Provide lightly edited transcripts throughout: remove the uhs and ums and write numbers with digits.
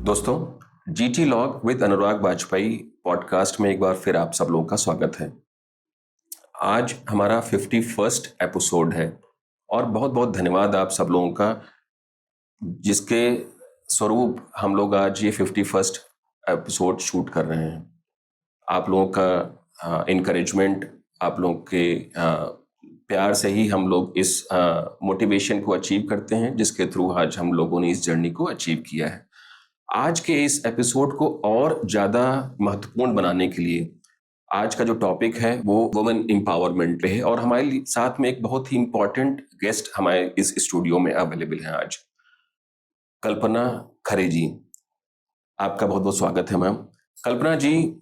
दोस्तों, GT log with Anurag Vajpayee podcast में एक बार फिर आप सब लोगों का स्वागत है। आज हमारा 51st एपिसोड है और बहुत बहुत धन्यवाद आप सब लोगों का, जिसके स्वरूप हम लोग आज ये 51st एपिसोड शूट कर रहे हैं। आप लोगों का इनकरेजमेंट, आप लोगों के प्यार से ही हम लोग इस मोटिवेशन को अचीव करते हैं, जिसके थ्रू आज हम लोगों ने इस जर्नी को अचीव किया है। आज के इस एपिसोड को और ज़्यादा महत्वपूर्ण बनाने के लिए आज का जो टॉपिक है वो वुमेन एम्पावरमेंट पे है और हमारे साथ में एक बहुत ही इम्पोर्टेंट गेस्ट हमारे इस स्टूडियो में अवेलेबल है आज। कल्पना खरे जी, आपका बहुत बहुत स्वागत है मैम। कल्पना जी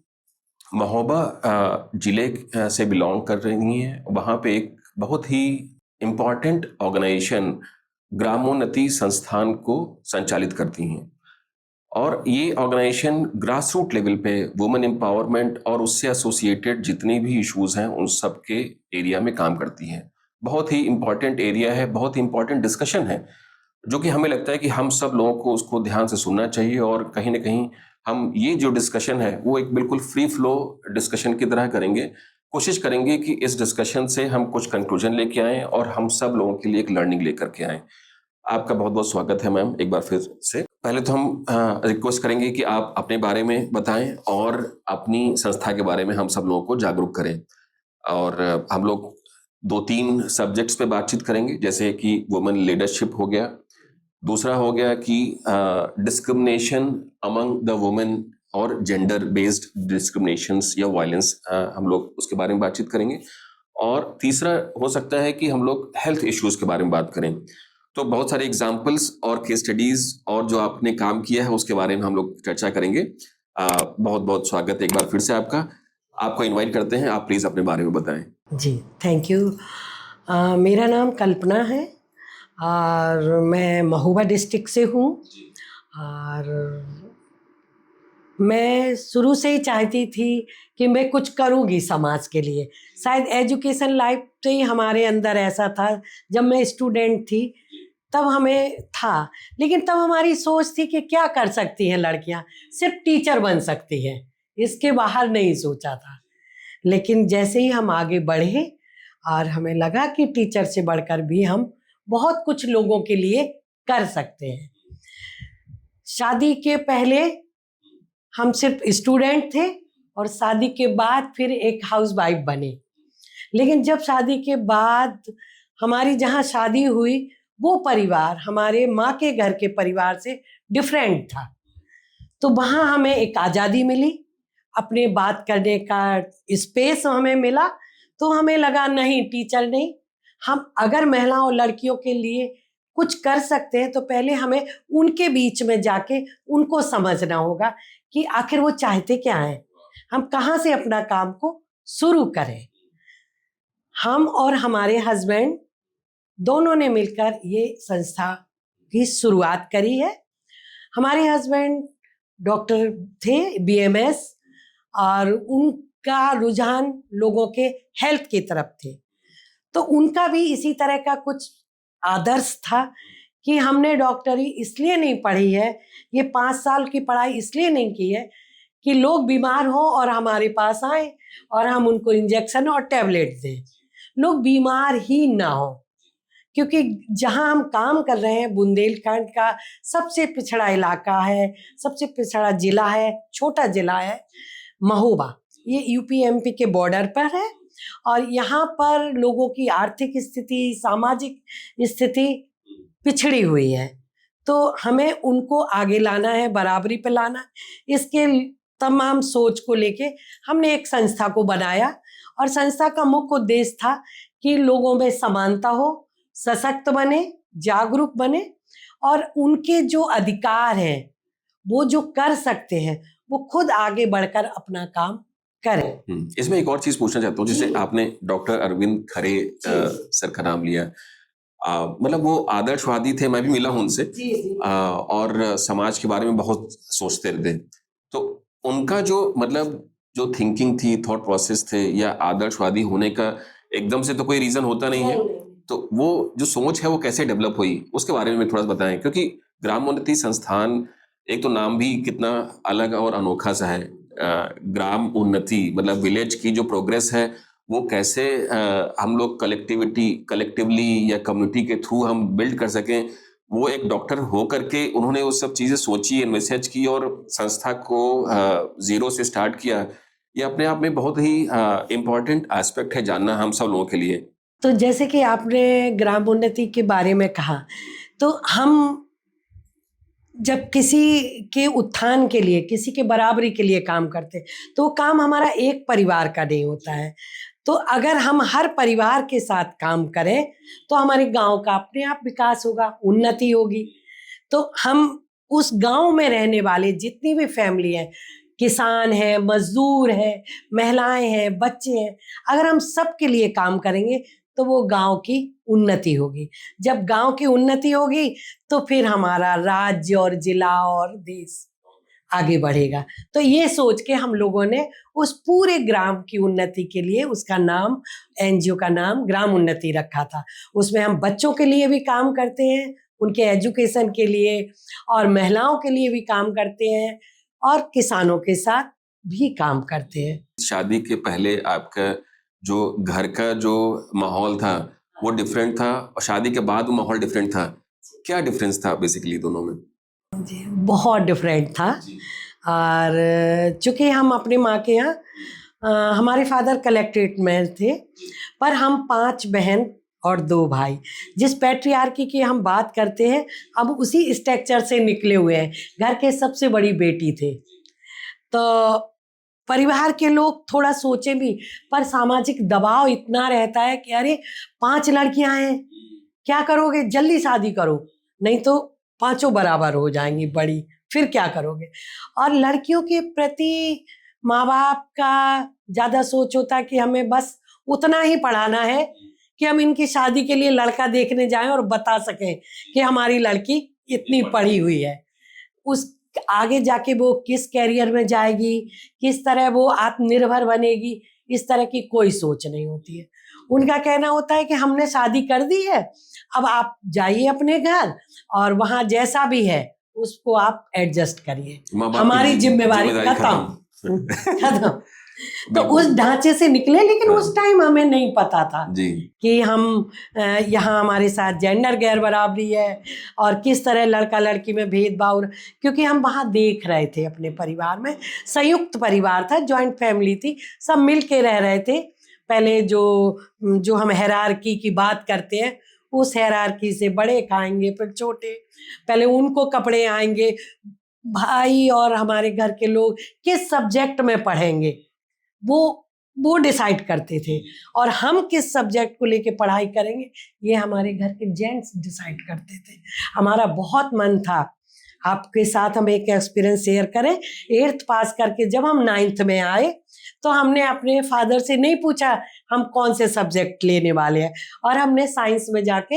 महोबा जिले से बिलोंग कर रही हैं। वहाँ पे एक बहुत ही इम्पोर्टेंट ऑर्गेनाइजेशन ग्रामोन्नति संस्थान को संचालित करती हैं और ये ऑर्गेनाइजेशन ग्रास रूट लेवल पे वुमेन एम्पावरमेंट और उससे एसोसिएटेड जितनी भी इश्यूज हैं उन सब के एरिया में काम करती है। बहुत ही इम्पॉर्टेंट एरिया है, बहुत ही इम्पॉर्टेंट डिस्कशन है, जो कि हमें लगता है कि हम सब लोगों को उसको ध्यान से सुनना चाहिए और कहीं ना कहीं हम ये जो डिस्कशन है वो एक बिल्कुल फ्री फ्लो डिस्कशन की तरह करेंगे। कोशिश करेंगे कि इस डिस्कशन से हम कुछ कंक्लूजन लेके आएँ और हम सब लोगों के लिए एक लर्निंग लेकर के आएँ। आपका बहुत बहुत स्वागत है मैम एक बार फिर से। पहले तो हम रिक्वेस्ट करेंगे कि आप अपने बारे में बताएं और अपनी संस्था के बारे में हम सब लोगों को जागरूक करें। और हम लोग 2-3 सब्जेक्ट्स पे बातचीत करेंगे, जैसे कि वुमेन लीडरशिप हो गया, दूसरा हो गया कि डिस्क्रिमिनेशन अमंग द वुमेन और जेंडर बेस्ड डिस्क्रिमिनेशंस या वायलेंस, हम लोग उसके बारे में बातचीत करेंगे। और तीसरा हो सकता है कि हम लोग हेल्थ इश्यूज के बारे में बात करें। तो बहुत सारे एग्जाम्पल्स और केस स्टडीज और जो आपने काम किया है उसके बारे में हम लोग चर्चा करेंगे। बहुत बहुत स्वागत एक बार फिर से आपको इनवाइट करते हैं, आप प्लीज़ अपने बारे में बताएं। जी, थैंक यू। मेरा नाम कल्पना है और मैं महोबा डिस्ट्रिक्ट से हूँ। और मैं शुरू से ही चाहती थी कि मैं कुछ करूँगी समाज के लिए। शायद एजुकेशन लाइफ से ही हमारे अंदर ऐसा था, जब मैं स्टूडेंट थी तब हमें था, लेकिन तब हमारी सोच थी कि क्या कर सकती हैं लड़कियाँ, सिर्फ टीचर बन सकती हैं, इसके बाहर नहीं सोचा था। लेकिन जैसे ही हम आगे बढ़े और हमें लगा कि टीचर से बढ़कर भी हम बहुत कुछ लोगों के लिए कर सकते हैं। शादी के पहले हम सिर्फ स्टूडेंट थे और शादी के बाद फिर एक हाउसवाइफ बने। लेकिन जब शादी के बाद हमारी जहाँ शादी हुई वो परिवार हमारे माँ के घर के परिवार से डिफरेंट था, तो वहाँ हमें एक आज़ादी मिली, अपने बात करने का स्पेस हमें मिला। तो हमें लगा नहीं, टीचर नहीं, हम अगर महिलाओं और लड़कियों के लिए कुछ कर सकते हैं तो पहले हमें उनके बीच में जाके उनको समझना होगा कि आखिर वो चाहते क्या हैं, हम कहाँ से अपना काम को शुरू करें। हम और हमारे हस्बैंड दोनों ने मिलकर ये संस्था की शुरुआत करी है। हमारे हस्बैंड डॉक्टर थे, BMS, और उनका रुझान लोगों के हेल्थ की तरफ थे, तो उनका भी इसी तरह का कुछ आदर्श था कि हमने डॉक्टरी इसलिए नहीं पढ़ी है, ये 5 साल की पढ़ाई इसलिए नहीं की है कि लोग बीमार हों और हमारे पास आए और हम उनको इंजेक्शन और टैबलेट दें, लोग बीमार ही ना हो। क्योंकि जहाँ हम काम कर रहे हैं बुंदेलखंड का सबसे पिछड़ा इलाका है, सबसे पिछड़ा जिला है, छोटा जिला है महोबा, ये UP-MP के बॉर्डर पर है। और यहाँ पर लोगों की आर्थिक स्थिति, सामाजिक स्थिति पिछड़ी हुई है, तो हमें उनको आगे लाना है, बराबरी पे लाना है। इसके तमाम सोच को लेके हमने एक संस्था को बनाया और संस्था का मुख्य उद्देश्य था कि लोगों में समानता हो, सशक्त बने, जागरूक बने और उनके जो अधिकार हैं, वो जो कर सकते हैं, वो खुद आगे बढ़कर अपना काम करें। इसमें एक और चीज पूछना चाहता हूँ, जैसे आपने डॉक्टर अरविंद खरे सर का नाम लिया, मतलब वो आदर्शवादी थे, मैं भी मिला हूं उनसे, और समाज के बारे में बहुत सोचते रहते। तो उनका जो मतलब जो थिंकिंग थी, थॉट प्रोसेस थे, या आदर्शवादी होने का एकदम से तो कोई रीजन होता नहीं है, तो वो जो सोच है वो कैसे डेवलप हुई उसके बारे में थोड़ा सा बताएं। क्योंकि ग्रामोन्नति संस्थान एक तो नाम भी कितना अलग और अनोखा सा है, ग्राम उन्नति, मतलब विलेज की जो प्रोग्रेस है वो कैसे हम लोग कलेक्टिवली या कम्युनिटी के थ्रू हम बिल्ड कर सकें, वो एक डॉक्टर हो करके उन्होंने वो सब चीजें सोची, इन्वेस्ट की और संस्था को जीरो से स्टार्ट किया। ये अपने आप में बहुत ही इम्पोर्टेंट एस्पेक्ट है जानना हम सब लोगों के लिए। तो जैसे कि आपने ग्राम उन्नति के बारे में कहा, तो हम जब किसी के उत्थान के लिए, किसी के बराबरी के लिए काम करते हैं, तो वो काम हमारा एक परिवार का नहीं होता है। तो अगर हम हर परिवार के साथ काम करें तो हमारे गांव का अपने आप विकास होगा, उन्नति होगी। तो हम उस गांव में रहने वाले जितनी भी फैमिली है, किसान है, मजदूर है, महिलाएं हैं, बच्चे हैं, अगर हम सबके लिए काम करेंगे तो वो गांव की उन्नति होगी। जब गांव की उन्नति होगी तो फिर हमारा राज्य और जिला और देश आगे बढ़ेगा। तो ये सोच के हम लोगों ने उस पूरे ग्राम की उन्नति के लिए उसका नाम, एनजीओ का नाम ग्राम उन्नति रखा था। उसमें हम बच्चों के लिए भी काम करते हैं, उनके एजुकेशन के लिए, और महिलाओं के लिए भी काम करते हैं, और किसानों के साथ भी काम करते हैं। शादी के पहले आपका जो घर का जो माहौल था वो डिफरेंट था और शादी के बाद वो माहौल डिफरेंट था। क्या डिफरेंस था बेसिकली दोनों में? जी, बहुत डिफरेंट था। और चूँकि हम अपनी माँ के यहाँ, हमारे फादर कलेक्ट्रेट में थे, पर हम 5 बहन और 2 भाई, जिस पैट्रियार्की की हम बात करते हैं, अब उसी स्ट्रक्चर से निकले हुए हैं। घर के सबसे बड़ी बेटी थे। तो परिवार के लोग थोड़ा सोचे भी, पर सामाजिक दबाव इतना रहता है कि अरे 5 लड़कियां हैं, क्या करोगे, जल्दी शादी करो, नहीं तो 5 बराबर हो जाएंगी बड़ी, फिर क्या करोगे। और लड़कियों के प्रति माँ बाप का ज़्यादा सोच होता है कि हमें बस उतना ही पढ़ाना है कि हम इनकी शादी के लिए लड़का देखने जाएं और बता सकें कि हमारी लड़की इतनी पढ़ी हुई है। उस आगे जाके वो किस कैरियर में जाएगी, किस तरह वो आत्मनिर्भर बनेगी, इस तरह की कोई सोच नहीं होती है। उनका कहना होता है कि हमने शादी कर दी है, अब आप जाइए अपने घर और वहाँ जैसा भी है उसको आप एडजस्ट करिए, हमारी जिम्मेवारी खत्म खत्म। तो उस ढांचे से निकले, लेकिन उस टाइम हमें नहीं पता था कि हम यहाँ हमारे साथ जेंडर गैर बराबरी है और किस तरह लड़का लड़की में भेदभाव, क्योंकि हम वहाँ देख रहे थे अपने परिवार में। संयुक्त परिवार था, जॉइंट फैमिली थी, सब मिल के रह रहे थे। पहले जो हम हायरार्की की बात करते हैं, उस हायरार्की से बड़े खाएंगे फिर छोटे, पहले उनको कपड़े आएंगे, भाई और हमारे घर के लोग किस सब्जेक्ट में पढ़ेंगे वो डिसाइड करते थे, और हम किस सब्जेक्ट को लेके पढ़ाई करेंगे ये हमारे घर के जेंट्स डिसाइड करते थे। हमारा बहुत मन था आपके साथ हम एक एक्सपीरियंस शेयर करें। 8th पास करके जब हम 9th में आए तो हमने अपने फादर से नहीं पूछा हम कौन से सब्जेक्ट लेने वाले हैं, और हमने साइंस में जाके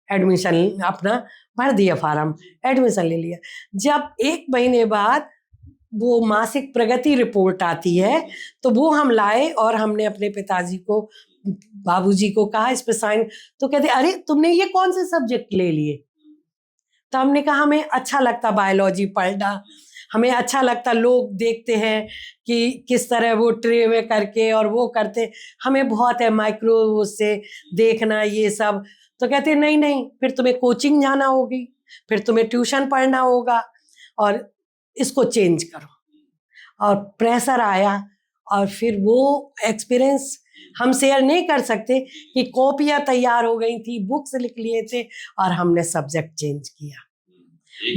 एडमिशन अपना भर दिया, फार्म एडमिशन ले लिया। जब 1 महीने बाद वो मासिक प्रगति रिपोर्ट आती है तो वो हम लाए और हमने अपने पिताजी को, बाबूजी को कहा इस पे साइन, तो कहते अरे तुमने ये कौन से सब्जेक्ट ले लिए। तो हमने कहा हमें अच्छा लगता बायोलॉजी पढ़ना, हमें अच्छा लगता, लोग देखते हैं कि किस तरह वो ट्रे में करके और वो करते, हमें बहुत है माइक्रो से देखना ये सब। तो कहते नहीं नहीं, फिर तुम्हें कोचिंग जाना होगी, फिर तुम्हें ट्यूशन पढ़ना होगा और इसको चेंज करो। और प्रेशर आया, और फिर वो एक्सपीरियंस हम शेयर नहीं कर सकते कि कॉपियाँ तैयार हो गई थी, बुक्स लिख लिए थे और हमने सब्जेक्ट चेंज किया।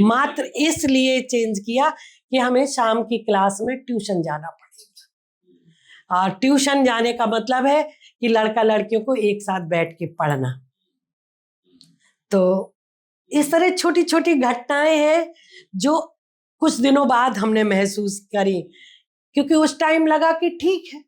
मात्र इसलिए चेंज किया कि हमें शाम की क्लास में ट्यूशन जाना पड़ेगा, और ट्यूशन जाने का मतलब है कि लड़का लड़कियों को एक साथ बैठ के पढ़ना। तो इस तरह छोटी छोटी घटनाएं हैं जो कुछ दिनों बाद हमने महसूस करी, क्योंकि उस टाइम लगा कि ठीक है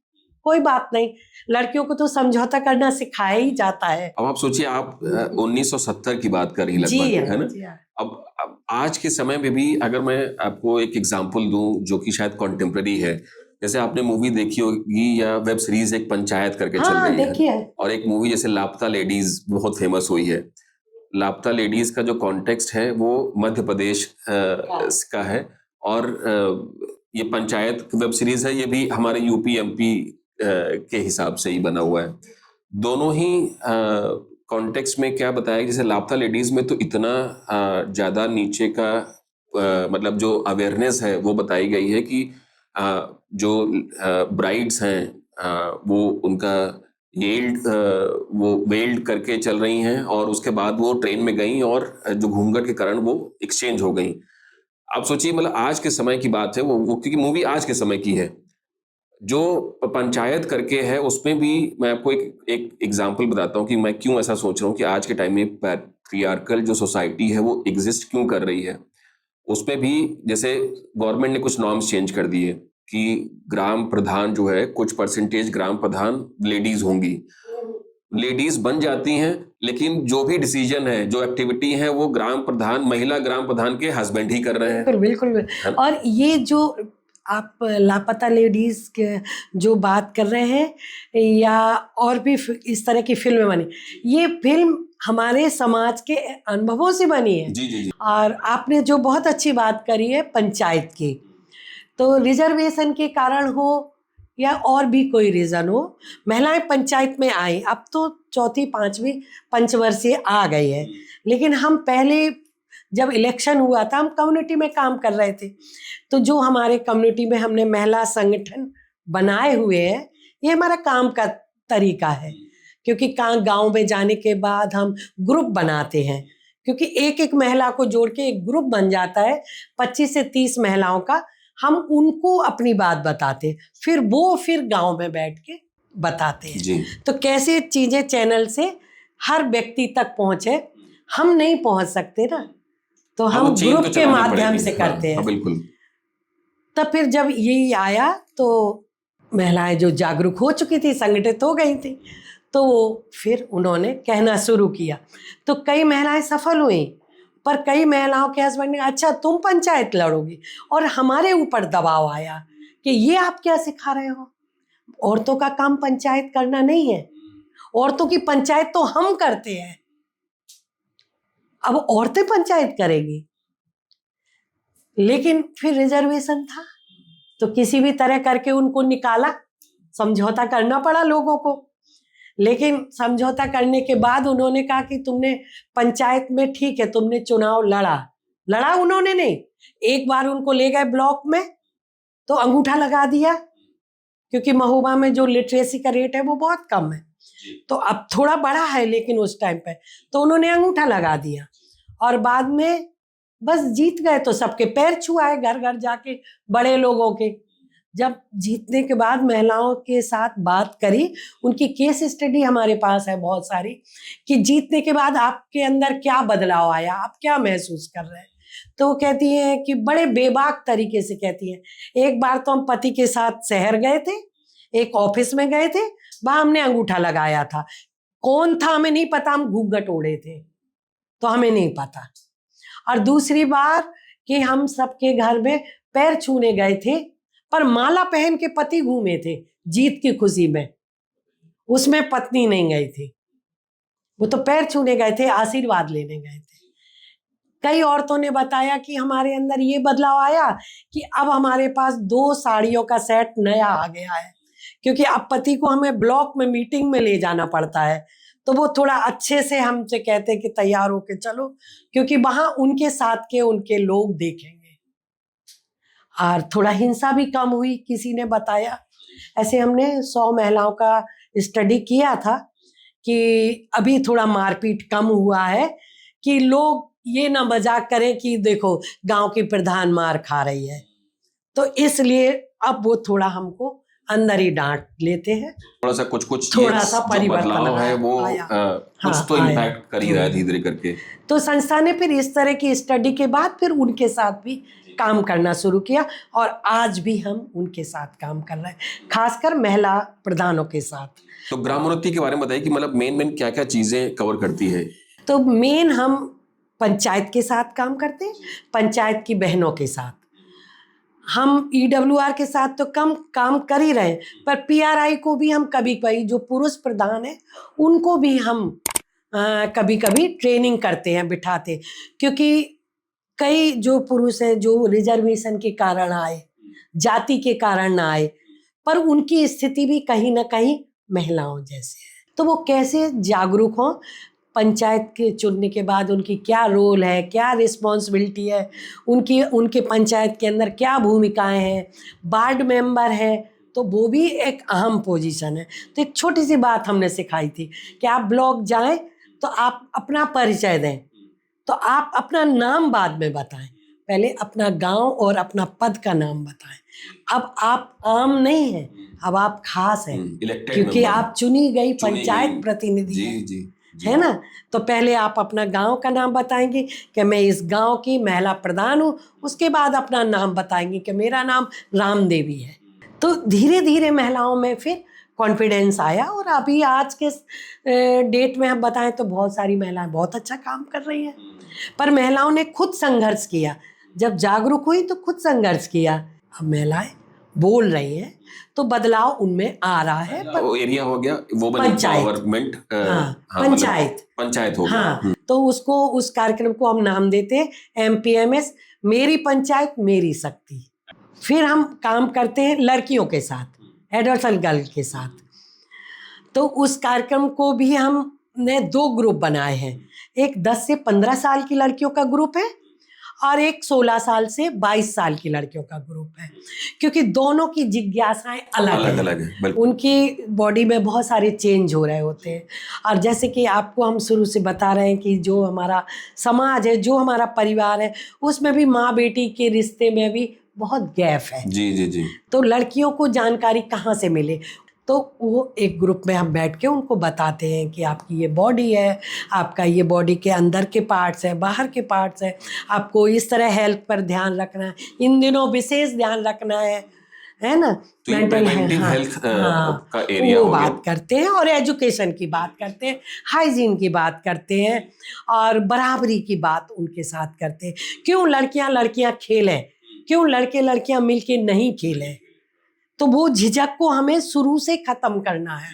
कोई बात नहीं, लड़कियों को तो समझौता करना सिखाया ही जाता है। अब आप सोचिए, आप 1970 की बात कर रही लगभग, है ना? अब आज के समय में भी अगर मैं आपको एक एग्जांपल दूं जो कि शायद कॉन्टेम्पररी है, जैसे आपने मूवी देखी होगी या वेब सीरीज एक पंचायत करके चल रही है, और एक मूवी जैसे लापता लेडीज बहुत फेमस हुई है। लापता लेडीज का जो कॉन्टेक्स्ट है वो मध्य प्रदेश का है, और ये पंचायत वेब सीरीज है, ये भी हमारे यूपी एमपी के हिसाब से ही बना हुआ है। दोनों ही कॉन्टेक्स्ट में क्या बताया, जैसे लापता लेडीज में तो इतना ज्यादा नीचे का मतलब जो अवेयरनेस है वो बताई गई है कि जो ब्राइड्स हैं वो उनका वो वेल्ड करके चल रही हैं, और उसके बाद वो ट्रेन में गई और जो घूंघट के कारण वो एक्सचेंज हो गई। आप सोचिए, मतलब आज के समय की बात है वो क्योंकि मूवी आज के समय की है। जो पंचायत करके है उसमें भी मैं आपको एक एग्जांपल बताता हूँ कि मैं क्यों ऐसा सोच रहा हूँ कि आज के टाइम में पैट्रियार्कल जो सोसाइटी है वो एग्जिस्ट क्यों कर रही है। उसमें भी जैसे गवर्नमेंट ने कुछ नॉर्म्स चेंज कर दिए कि ग्राम प्रधान जो है, कुछ परसेंटेज ग्राम प्रधान लेडीज होंगी, लेडीज बन जाती हैं, लेकिन जो भी डिसीजन है, जो एक्टिविटी है, वो ग्राम प्रधान, महिला ग्राम प्रधान के हस्बैंड ही कर रहे हैं। बिल्कुल बिल्कुल। और ये जो आप लापता लेडीज के जो बात कर रहे हैं, या और भी इस तरह की फिल्में बनी, ये फिल्म हमारे समाज के अनुभवों से बनी है। जी जी जी। और आपने जो बहुत अच्छी बात करी है पंचायत की, तो रिजर्वेशन के कारण हो या और भी कोई रीज़न हो, महिलाएं पंचायत में आई। अब तो चौथी पांचवी पंचवर्षीय आ गई है, लेकिन हम पहले जब इलेक्शन हुआ था हम कम्युनिटी में काम कर रहे थे, तो जो हमारे कम्युनिटी में हमने महिला संगठन बनाए हुए हैं, ये हमारा काम का तरीका है। क्योंकि गांव में जाने के बाद हम ग्रुप बनाते हैं, क्योंकि एक एक महिला को जोड़ के एक ग्रुप बन जाता है 25 से 30 महिलाओं का। हम उनको अपनी बात बताते हैं, फिर गांव में बैठ के बताते हैं जी। तो कैसे चीजें चैनल से हर व्यक्ति तक पहुंचे। हम नहीं पहुंच सकते ना, तो हम ग्रुप के माध्यम से करते हैं। बिल्कुल। तब फिर जब ये आया तो महिलाएं जो जागरूक हो चुकी थी, संगठित हो गई थी, तो फिर उन्होंने कहना शुरू किया, तो कई महिलाएं सफल हुई। पर कई महिलाओं के हस्बैंड ने, अच्छा तुम पंचायत लड़ोगी, और हमारे ऊपर दबाव आया कि ये आप क्या सिखा रहे हो, औरतों का काम पंचायत करना नहीं है, औरतों की पंचायत तो हम करते हैं, अब औरतें पंचायत करेगी। लेकिन फिर रिजर्वेशन था तो किसी भी तरह करके उनको निकाला, समझौता करना पड़ा लोगों को। लेकिन समझौता करने के बाद उन्होंने कहा कि तुमने पंचायत में, ठीक है तुमने चुनाव लड़ा उन्होंने नहीं, एक बार उनको ले गए ब्लॉक में तो अंगूठा लगा दिया, क्योंकि महोबा में जो लिटरेसी का रेट है वो बहुत कम है, तो अब थोड़ा बढ़ा है, लेकिन उस टाइम पे तो उन्होंने अंगूठा लगा दिया और बाद में बस जीत गए। तो सबके पैर छुआए घर घर जाके, बड़े लोगों के। जब जीतने के बाद महिलाओं के साथ बात करी, उनकी केस स्टडी हमारे पास है बहुत सारी, कि जीतने के बाद आपके अंदर क्या बदलाव आया, आप क्या महसूस कर रहे हैं। तो वो कहती हैं कि बड़े बेबाक तरीके से कहती हैं, एक बार तो हम पति के साथ शहर गए थे, एक ऑफिस में गए थे, वहां हमने अंगूठा लगाया था, कौन था हमें नहीं पता, हम घूंघट ओढ़े थे तो हमें नहीं पता। और दूसरी बार कि हम सबके घर में पैर छूने गए थे, पर माला पहन के पति घूमे थे जीत की खुशी में, उसमें पत्नी नहीं गई थी, वो तो पैर छूने गए थे, आशीर्वाद लेने गए थे। कई औरतों ने बताया कि हमारे अंदर ये बदलाव आया कि अब हमारे पास 2 साड़ियों का सेट नया आ गया है, क्योंकि अब पति को हमें ब्लॉक में मीटिंग में ले जाना पड़ता है, तो वो थोड़ा अच्छे से हमसे कहते हैं कि तैयार होके चलो, क्योंकि वहां उनके साथ के उनके लोग देखेंगे। और थोड़ा हिंसा भी कम हुई, किसी ने बताया। ऐसे हमने 100 महिलाओं का स्टडी किया था कि अभी थोड़ा मारपीट कम हुआ है, कि लोग ये ना मजाक करें कि देखो गांव की प्रधान मार खा रही है, तो इसलिए अब वो थोड़ा हमको अंदर ही डांट लेते हैं। थोड़ा सा कुछ थोड़ा सा परिवर्तन बदलाव है वो आया। कुछ हाँ, तो आया। इम्पैक्ट कर ही रहा है धीरे धीरे करके। तो संस्था ने फिर इस तरह की स्टडी के बाद फिर उनके साथ भी काम करना शुरू किया, और आज भी हम उनके साथ काम कर रहे हैं, खासकर महिला प्रधानों के साथ। तो ग्रामोन्नति के बारे में बताइए कि मतलब मेन क्या क्या चीजें कवर करती है। तो मेन हम पंचायत के साथ काम करते हैं, पंचायत की बहनों के साथ। हम EWR के साथ तो कम काम कर ही रहे हैं, पर PRI को भी हम कभी कभी, जो पुरुष प्रधान है उनको भी हम कभी कभी ट्रेनिंग करते हैं, बिठाते, क्योंकि कई जो पुरुष हैं जो रिजर्वेशन के कारण आए, जाति के कारण ना आए, पर उनकी स्थिति भी कहीं ना कहीं महिलाओं जैसे है, तो वो कैसे जागरूक हों, पंचायत के चुनने के बाद उनकी क्या रोल है, क्या रिस्पॉन्सिबिलिटी है, उनकी उनके पंचायत के अंदर क्या भूमिकाएं हैं, वार्ड मेंबर है तो वो भी एक अहम पोजीशन है। तो एक छोटी सी बात हमने सिखाई थी कि आप ब्लॉक जाएं तो आप अपना परिचय दें, तो आप अपना नाम बाद में बताएं, पहले अपना गांव और अपना पद का नाम बताएं। अब आप आम नहीं हैं, अब आप खास हैं, इलेक्टेड क्योंकि मेंबर, आप चुनी गई चुनी पंचायत गई। प्रतिनिधि जी हैं, जी जी। है ना। तो पहले आप अपना गांव का नाम बताएंगे कि मैं इस गांव की महिला प्रधान हूँ, उसके बाद अपना नाम बताएंगे कि मेरा नाम राम देवी है। तो धीरे धीरे महिलाओं में फिर कॉन्फिडेंस आया, और अभी आज के डेट में हम बताएं तो बहुत सारी महिलाएं बहुत अच्छा काम कर रही हैं, पर महिलाओं ने खुद संघर्ष किया, जब जागरूक हुई तो खुद संघर्ष किया। अब महिलाएं बोल रही हैं तो बदलाव उनमें आ रहा है। पर वो एरिया हो गया वुमेन पंचायत, एम्पावरमेंट, हाँ हाँ मतलब पंचायत, पंचायत हो गया। हाँ, तो उसको, उस कार्यक्रम को हम नाम देते हैं MPMS, मेरी पंचायत मेरी शक्ति। फिर हम काम करते हैं लड़कियों के साथ, एडोलसेंट गर्ल के साथ, तो उस कार्यक्रम को भी हमने 2 ग्रुप बनाए हैं, एक 10 से 15 साल की लड़कियों का ग्रुप है और एक 16 साल से 22 साल की लड़कियों का ग्रुप है, क्योंकि दोनों की जिज्ञासाएं अलग हैं, अलग है, बिल्कुल। उनकी बॉडी में बहुत सारे चेंज हो रहे होते हैं। और जैसे कि आपको हम शुरू से बता रहे हैं कि जो हमारा समाज है, जो हमारा परिवार है, उसमें भी माँ बेटी के रिश्ते में भी बहुत गैप है। जी जी जी। तो लड़कियों को जानकारी कहाँ से मिले, तो वो एक ग्रुप में हम बैठ के उनको बताते हैं कि आपकी ये बॉडी है, आपका ये बॉडी के अंदर के पार्ट्स है, बाहर के पार्ट्स है, आपको इस तरह हेल्थ पर ध्यान रखना है, इन दिनों विशेष ध्यान रखना है ना। तो ये मेंटल प्रिवेंटिव हेल्थ का तो एरिया वो हो गया। बात करते हैं, और एजुकेशन की बात करते हैं, हाइजीन की बात करते हैं, और बराबरी की बात उनके साथ करते हैं। क्यों लड़कियां लड़कियां खेलें, क्यों लड़के लड़कियां मिलके नहीं खेलें, तो वो झिझक को हमें शुरू से खत्म करना है।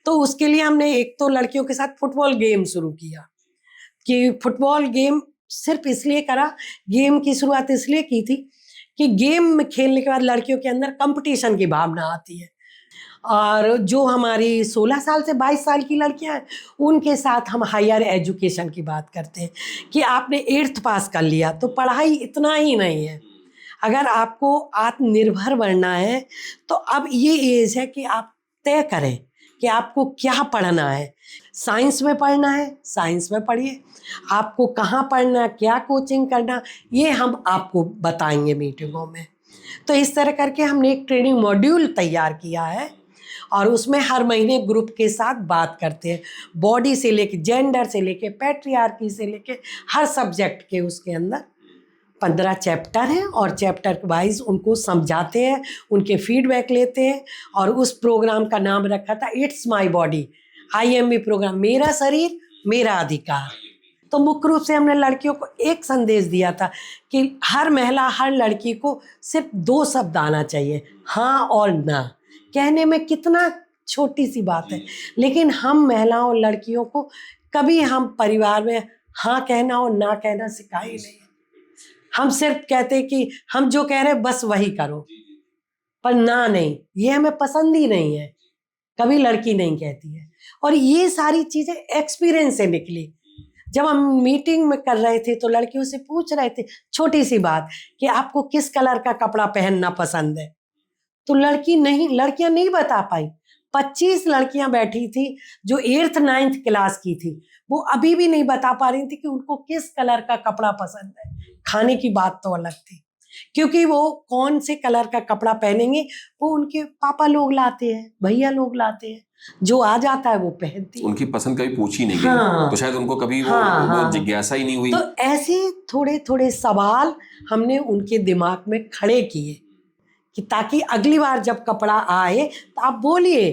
तो उसके लिए हमने एक तो लड़कियों के साथ फुटबॉल गेम शुरू किया, कि फुटबॉल गेम सिर्फ इसलिए करा, गेम की शुरुआत इसलिए की थी कि गेम में खेलने के बाद लड़कियों के अंदर कंपटीशन की भावना आती है, और जो हमारी 16 साल से 22 साल की लड़कियां हैं, उनके साथ हम हायर एजुकेशन की बात करते हैं कि आपने 8th पास कर लिया तो पढ़ाई इतना ही नहीं है, अगर आपको आत्मनिर्भर बनना है तो अब ये एज है कि आप तय करें कि आपको क्या पढ़ना है। साइंस में पढ़ना है, साइंस में पढ़िए, आपको कहाँ पढ़ना, क्या कोचिंग करना, ये हम आपको बताएंगे मीटिंगों में। तो इस तरह करके हमने एक ट्रेनिंग मॉड्यूल तैयार किया है, और उसमें हर महीने ग्रुप के साथ बात करते हैं, बॉडी से लेके, जेंडर से लेके, पैट्रियार्की से लेके, हर सब्जेक्ट के उसके अंदर 15 चैप्टर हैं, और चैप्टर वाइज उनको समझाते हैं, उनके फीडबैक लेते हैं। और उस प्रोग्राम का नाम रखा था it's my body, IMB program, मेरा शरीर मेरा अधिकार। तो मुख्य रूप से हमने लड़कियों को एक संदेश दिया था कि हर महिला, हर लड़की को सिर्फ 2 शब्द आना चाहिए, हाँ और ना। कहने में कितना छोटी सी बात है, लेकिन हम महिलाओं और लड़कियों को कभी हम परिवार में हाँ कहना और ना कहना सिखाए नहीं। हम सिर्फ कहते कि हम जो कह रहे हैं बस वही करो, पर ना नहीं, ये हमें पसंद ही नहीं है, कभी लड़की नहीं कहती है। और ये सारी चीजें एक्सपीरियंस से निकली। जब हम मीटिंग में कर रहे थे तो लड़कियों से पूछ रहे थे छोटी सी बात कि आपको किस कलर का कपड़ा पहनना पसंद है, तो लड़कियां नहीं बता पाई। 25 लड़कियां बैठी थी जो 8th 9th क्लास की थी, वो अभी भी नहीं बता पा रही थी कि उनको किस कलर का कपड़ा पसंद है। खाने की बात तो अलग थी, क्योंकि वो कौन से कलर का कपड़ा पहनेंगे वो उनके पापा लोग लाते हैं, भैया लोग लाते हैं, जो आ जाता है वो पहनती है। उनकी पसंद कभी पूछी नहीं गई। हाँ, तो शायद उनको कभी वो जिज्ञासा ही नहीं हुई। तो ऐसे थोड़े थोड़े सवाल हमने उनके दिमाग में खड़े किए कि ताकि अगली बार जब कपड़ा आए तो आप बोलिए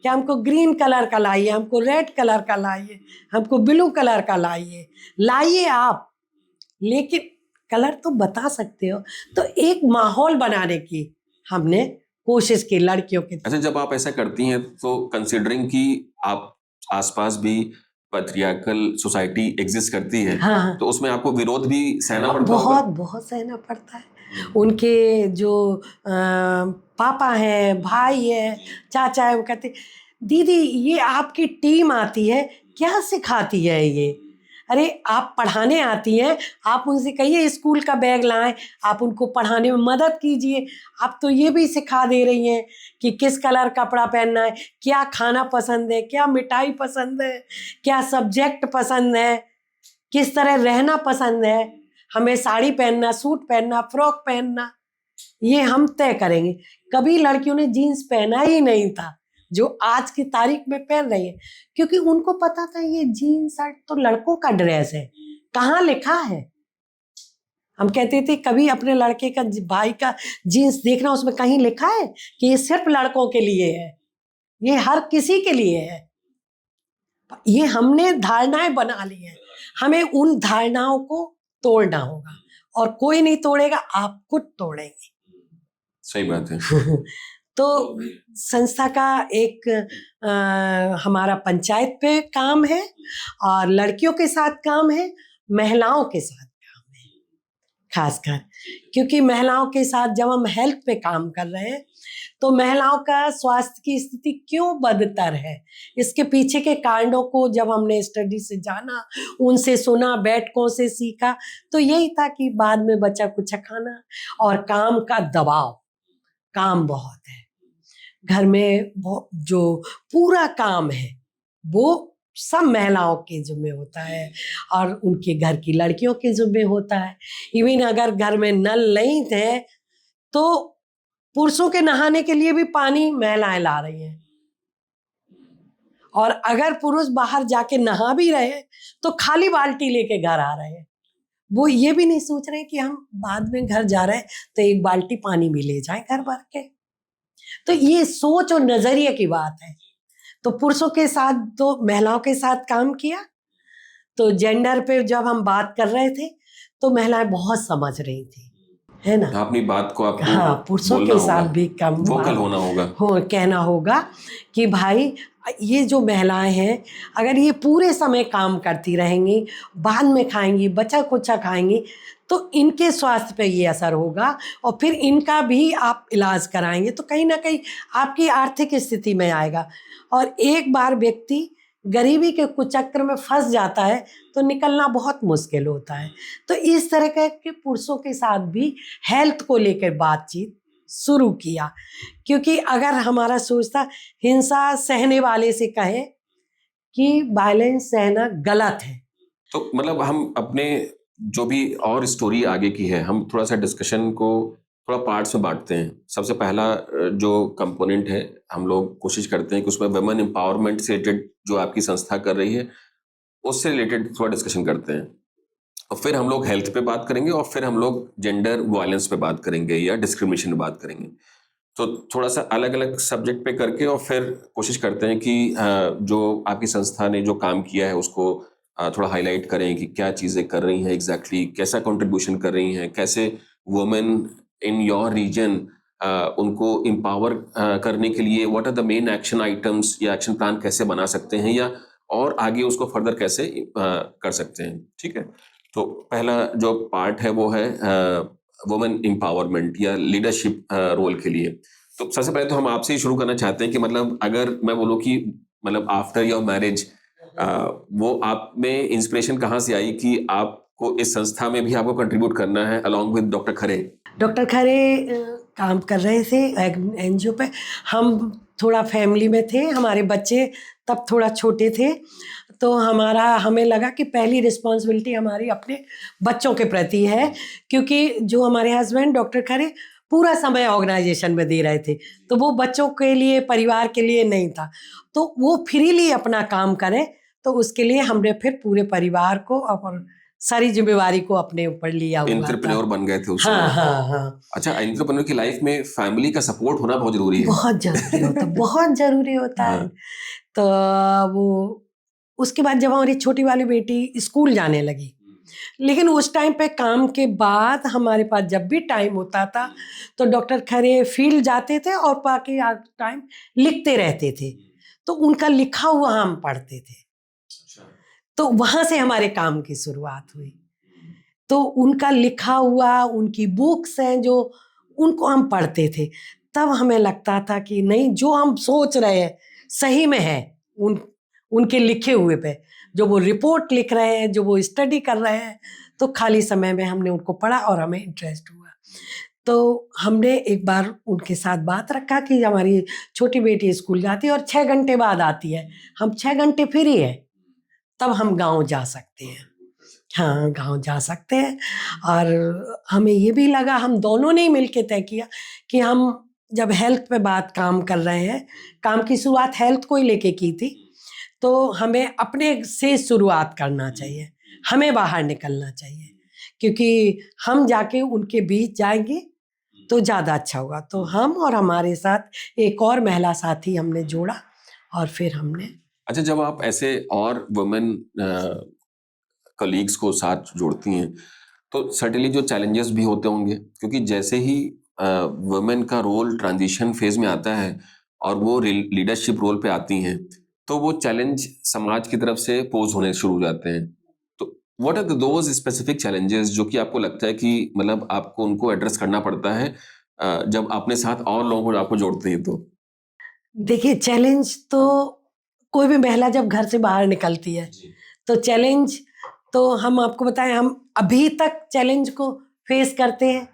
कि हमको ग्रीन कलर का लाइए, हमको रेड कलर का लाइए, हमको ब्लू कलर का लाइए आप, लेकिन कलर तो बता सकते हो। तो एक माहौल बनाने की हमने कोशिश की लड़कियों के। अच्छा, जब आप ऐसा करती हैं तो कंसिडरिंग कि आप आसपास भी पैट्रियार्कल सोसाइटी एग्जिस्ट करती है, हाँ हाँ तो उसमें आपको विरोध भी सहना पड़ता होगा। बहुत बहुत सहना पड़ता है। उनके जो पापा हैं, भाई है, चाचा है, वो कहते दीदी ये आपकी टीम आती है, क्या सिखाती है ये? अरे आप पढ़ाने आती हैं, आप उनसे कहिए स्कूल का बैग लाएं, आप उनको पढ़ाने में मदद कीजिए। आप तो ये भी सिखा दे रही हैं कि किस कलर कपड़ा पहनना है, क्या खाना पसंद है, क्या मिठाई पसंद है, क्या सब्जेक्ट पसंद है, किस तरह रहना पसंद है, हमें साड़ी पहनना, सूट पहनना, फ्रॉक पहनना, ये हम तय करेंगे। कभी लड़कियों ने जीन्स पहना ही नहीं था जो आज की तारीख में पहन रही है, क्योंकि उनको पता था ये जीन्स शर्ट तो लड़कों का ड्रेस है, कहाँ लिखा है। हम कहते थे कभी अपने लड़के का, भाई का जीन्स देखना, उसमें कहीं लिखा है कि ये सिर्फ लड़कों के लिए है, ये हर किसी के लिए है। ये हमने धारणाएं बना ली हैं, हमें उन धारणाओं को तोड़ना होगा, और कोई नहीं तोड़ेगा, आप खुद तोड़ेंगे। सही बात है। तो संस्था का एक हमारा पंचायत पे काम है, और लड़कियों के साथ काम है, महिलाओं के साथ काम है खासकर, क्योंकि महिलाओं के साथ जब हम हेल्थ पे काम कर रहे हैं तो महिलाओं का स्वास्थ्य की स्थिति क्यों बदतर है, इसके पीछे के कारणों को जब हमने स्टडी से जाना, उनसे सुना, बैठकों से सीखा, तो यही था कि बाद में बचा कुछ खाना और काम का दबाव। काम बहुत है घर में, जो पूरा काम है वो सब महिलाओं के जिम्मे होता है, और उनके घर की लड़कियों के जिम्मे होता है। इवन अगर घर में नल नहीं थे तो पुरुषों के नहाने के लिए भी पानी महिलाएं ला रही हैं, और अगर पुरुष बाहर जाके नहा भी रहे तो खाली बाल्टी लेके घर आ रहे हैं। वो ये भी नहीं सोच रहे कि हम बाद में घर जा रहे हैं तो एक बाल्टी पानी भी ले जाएं घर भर के। तो ये सोच और नजरिए की बात है। तो पुरुषों के साथ तो महिलाओं के साथ काम किया, तो जेंडर पे जब हम बात कर रहे थे तो महिलाएं बहुत समझ रही थी, है ना। अपनी बात को आपको हाँ, पुरुषों बोलना के होगा, साथ भी कम वोकल होना होगा, कहना होगा कि भाई ये जो महिलाएं हैं, अगर ये पूरे समय काम करती रहेंगी, बाद में खाएंगी, बचा कुचा खाएंगी, तो इनके स्वास्थ्य पे ये असर होगा, और फिर इनका भी आप इलाज कराएंगे तो कहीं ना कहीं आपकी आर्थिक स्थिति में आएगा। और एक बार व्यक्ति गरीबी के कुचक्र में फंस जाता है तो निकलना बहुत मुश्किल होता है। तो इस तरह के पुरुषों के साथ भी हेल्थ को लेकर बातचीत शुरू किया, क्योंकि अगर हमारा सोच था हिंसा सहने वाले से कहे कि वायलेंस सहना गलत है। तो मतलब हम अपने जो भी और स्टोरी आगे की है, हम थोड़ा सा डिस्कशन को थोड़ा पार्ट्स में बांटते हैं। सबसे पहला जो कंपोनेंट है, हम लोग कोशिश करते हैं कि उसमें वुमेन एम्पावरमेंट से रिलेटेड जो आपकी संस्था कर रही है उससे रिलेटेड थोड़ा डिस्कशन करते हैं, और फिर हम लोग हेल्थ पे बात करेंगे, और फिर हम लोग जेंडर वायलेंस पे बात करेंगे या डिस्क्रिमिनेशन पे बात करेंगे। तो थोड़ा सा अलग अलग सब्जेक्ट पे करके और फिर कोशिश करते हैं कि जो आपकी संस्था ने जो काम किया है उसको थोड़ा हाईलाइट करें कि क्या चीज़ें कर रही हैं एग्जैक्टली, कैसा कंट्रीब्यूशन कर रही हैं, कैसे वुमेन इन योर रीजन उनको एम्पावर करने के लिए what are the main action items या एक्शन प्लान कैसे बना सकते हैं, या और आगे उसको फर्दर कैसे कर सकते हैं। ठीक है, तो पहला जो पार्ट है वो है वुमेन एम्पावरमेंट या लीडरशिप रोल के लिए। तो सबसे पहले तो हम आपसे ही शुरू करना चाहते हैं कि मतलब अगर मैं बोलूँ कि मतलब आफ्टर योर मैरिज वो आप में इंस्पिरेशन कहाँ से आई कि आपको इस संस्था में भी आपको कंट्रीब्यूट करना है along with doctor Khare? Doctor Khare काम कर रहे थे एनजीओ पे, हम थोड़ा फैमिली में थे, हमारे बच्चे तब थोड़ा छोटे थे, तो हमें लगा कि पहली रिस्पॉन्सिबिलिटी हमारी अपने बच्चों के प्रति है, क्योंकि जो हमारे हस्बैंड डॉक्टर खरे पूरा समय ऑर्गेनाइजेशन में दे रहे थे, तो वो बच्चों के लिए, परिवार के लिए नहीं था, तो वो फ्रीली अपना काम करें, तो उसके लिए हमने फिर पूरे परिवार को और सारी जिम्मेवारी को अपने ऊपर लिया हुआ था। एंटरप्रेन्योर बन गए थे उस हाँ समय। हाँ हाँ, अच्छा, एंटरप्रेन्योर की लाइफ में फैमिली का सपोर्ट होना बहुत जरूरी है। बहुत जरूरी होता है, बहुत जरूरी होता है। हाँ। तो वो उसके बाद जब हमारी छोटी वाली बेटी स्कूल जाने लगी, लेकिन उस टाइम पे काम के बाद हमारे पास जब भी टाइम होता था तो डॉक्टर खरे फील्ड जाते थे और बाकी टाइम लिखते रहते थे, तो उनका लिखा हुआ हम पढ़ते थे। तो वहाँ से हमारे काम की शुरुआत हुई। तो उनका लिखा हुआ, उनकी बुक्स हैं जो, उनको हम पढ़ते थे। तब हमें लगता था कि नहीं, जो हम सोच रहे हैं सही में है, उनके लिखे हुए पे जो वो रिपोर्ट लिख रहे हैं, जो वो स्टडी कर रहे हैं। तो खाली समय में हमने उनको पढ़ा और हमें इंटरेस्ट हुआ। तो हमने एक बार उनके साथ बात रखा कि हमारी छोटी बेटी स्कूल जाती है और 6 घंटे बाद आती है, हम 6 घंटे फ्री है, तब हम गाँव जा सकते हैं। हाँ, गाँव जा सकते हैं। और हमें ये भी लगा, हम दोनों ने ही मिलके तय किया कि हम जब हेल्थ पे बात काम कर रहे हैं, काम की शुरुआत हेल्थ को ही लेके की थी, तो हमें अपने से शुरुआत करना चाहिए, हमें बाहर निकलना चाहिए, क्योंकि हम जाके उनके बीच जाएँगे तो ज़्यादा अच्छा होगा। तो हम और हमारे साथ एक और महिला साथी हमने जोड़ा और फिर हमने। अच्छा, जब आप ऐसे और वुमेन कलीग्स को साथ जोड़ती हैं, तो सर्टेनली जो चैलेंजेस भी होते होंगे, क्योंकि जैसे ही वुमेन का रोल ट्रांजिशन फेज में आता है और वो लीडरशिप रोल पे आती हैं, तो वो चैलेंज समाज की तरफ से पोज होने शुरू हो जाते हैं। तो what are those specific challenges जो कि आपको लगता है कि मतलब आपको उनको एड्रेस करना पड़ता है जब अपने साथ और लोगों को आपको जोड़ते हैं तो? देखिए, चैलेंज तो कोई भी महिला जब घर से बाहर निकलती है, जी। तो चैलेंज, तो हम आपको बताएं, हम अभी तक चैलेंज को फेस करते हैं।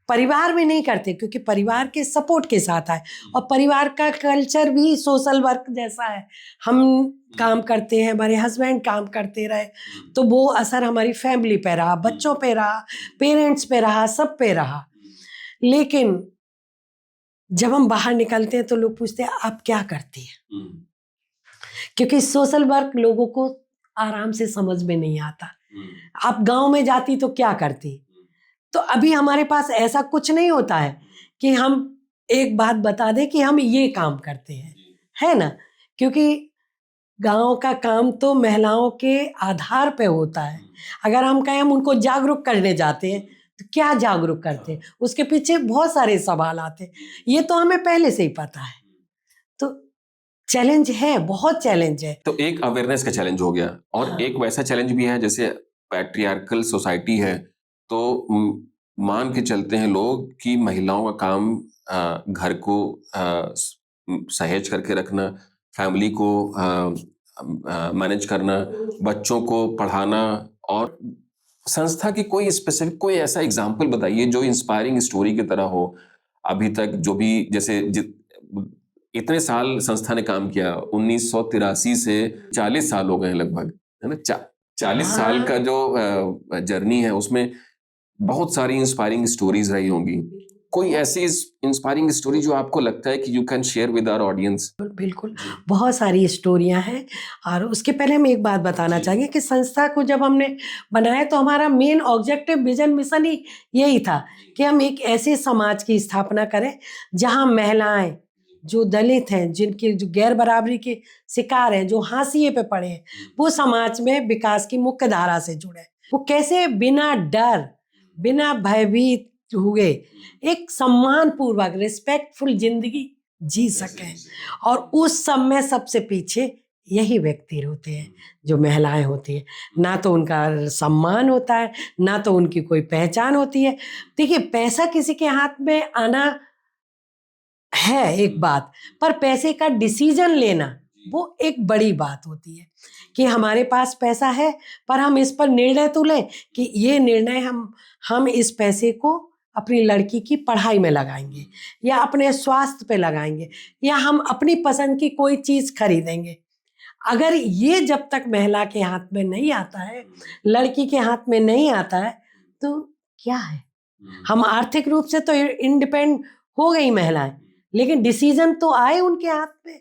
परिवार में नहीं करते, क्योंकि परिवार के सपोर्ट के साथ आए, और परिवार का कल्चर भी सोशल वर्क जैसा है। हम काम करते हैं, हमारे हस्बैंड काम करते रहे, तो वो असर हमारी फैमिली पे रहा, बच्चों पे रहा, पेरेंट्स पे रहा, सब पे रहा। लेकिन जब हम बाहर निकलते हैं तो लोग पूछते हैं आप क्या करती हैं, क्योंकि सोशल वर्क लोगों को आराम से समझ में नहीं आता। आप गांव में जाती तो क्या करती? तो अभी हमारे पास ऐसा कुछ नहीं होता है कि हम एक बात बता दें कि हम ये काम करते हैं, है ना? क्योंकि गांव का काम तो महिलाओं के आधार पे होता है। अगर हम कहें हम उनको जागरूक करने जाते हैं, तो क्या जागरूक करते हैं? उसके पीछे बहुत सारे सवाल आते हैं। ये तो हमें पहले से ही पता है। तो चैलेंज है, बहुत चैलेंज है। तो एक अवेयरनेस का चैलेंज हो गया, और हाँ। एक वैसा चैलेंज भी है जैसे पैट्रियार्कल सोसाइटी है, तो मान के चलते हैं लोग कि महिलाओं का काम घर को सहेज करके रखना, फैमिली को मैनेज करना, बच्चों को पढ़ाना। और संस्था की कोई स्पेसिफिक कोई ऐसा एग्जाम्पल बताइए जो इंस्पायरिंग स्टोरी की तरह हो। अभी तक जो भी, जैसे इतने साल संस्था ने काम किया, 1983 से 40 साल हो गए हैं लगभग, है ना? 40 साल हाँ। का जो जर्नी है उसमें बहुत सारी इंस्पायरिंग स्टोरीज रही होंगी। कोई ऐसी इंस्पायरिंग स्टोरी जो आपको लगता है कि you can share with our audience? बिल्कुल, बहुत सारी स्टोरियाँ हैं। और उसके पहले हम एक बात बताना जी। चाहेंगे कि संस्था को जब हमने बनाया तो हमारा मेन ऑब्जेक्टिव, विज़न, मिशन ही यही था कि हम एक ऐसे समाज की स्थापना करें जहाँ महिलाएँ, जो दलित हैं, जिनके जो गैर बराबरी के शिकार हैं, जो हाशिए पे पड़े हैं, वो समाज में विकास की मुख्य धारा से जुड़े। वो कैसे बिना डर, बिना भयभीत हुए एक सम्मानपूर्वक रिस्पेक्टफुल ज़िंदगी जी सकें। और उस सब में सबसे पीछे यही व्यक्ति होते हैं, जो महिलाएं होती हैं। ना तो उनका सम्मान होता है, ना तो उनकी कोई पहचान होती है। देखिए, पैसा किसी के हाथ में आना है एक बात, पर पैसे का डिसीजन लेना वो एक बड़ी बात होती है कि हमारे पास पैसा है, पर हम इस पर निर्णय तो लें कि ये निर्णय हम इस पैसे को अपनी लड़की की पढ़ाई में लगाएंगे, या अपने स्वास्थ्य पे लगाएंगे, या हम अपनी पसंद की कोई चीज़ खरीदेंगे। अगर ये जब तक महिला के हाथ में नहीं आता है, लड़की के हाथ में नहीं आता है, तो क्या है? हम आर्थिक रूप से तो इंडिपेंडेंट हो गई महिलाएं, लेकिन डिसीजन तो आए उनके हाथ में।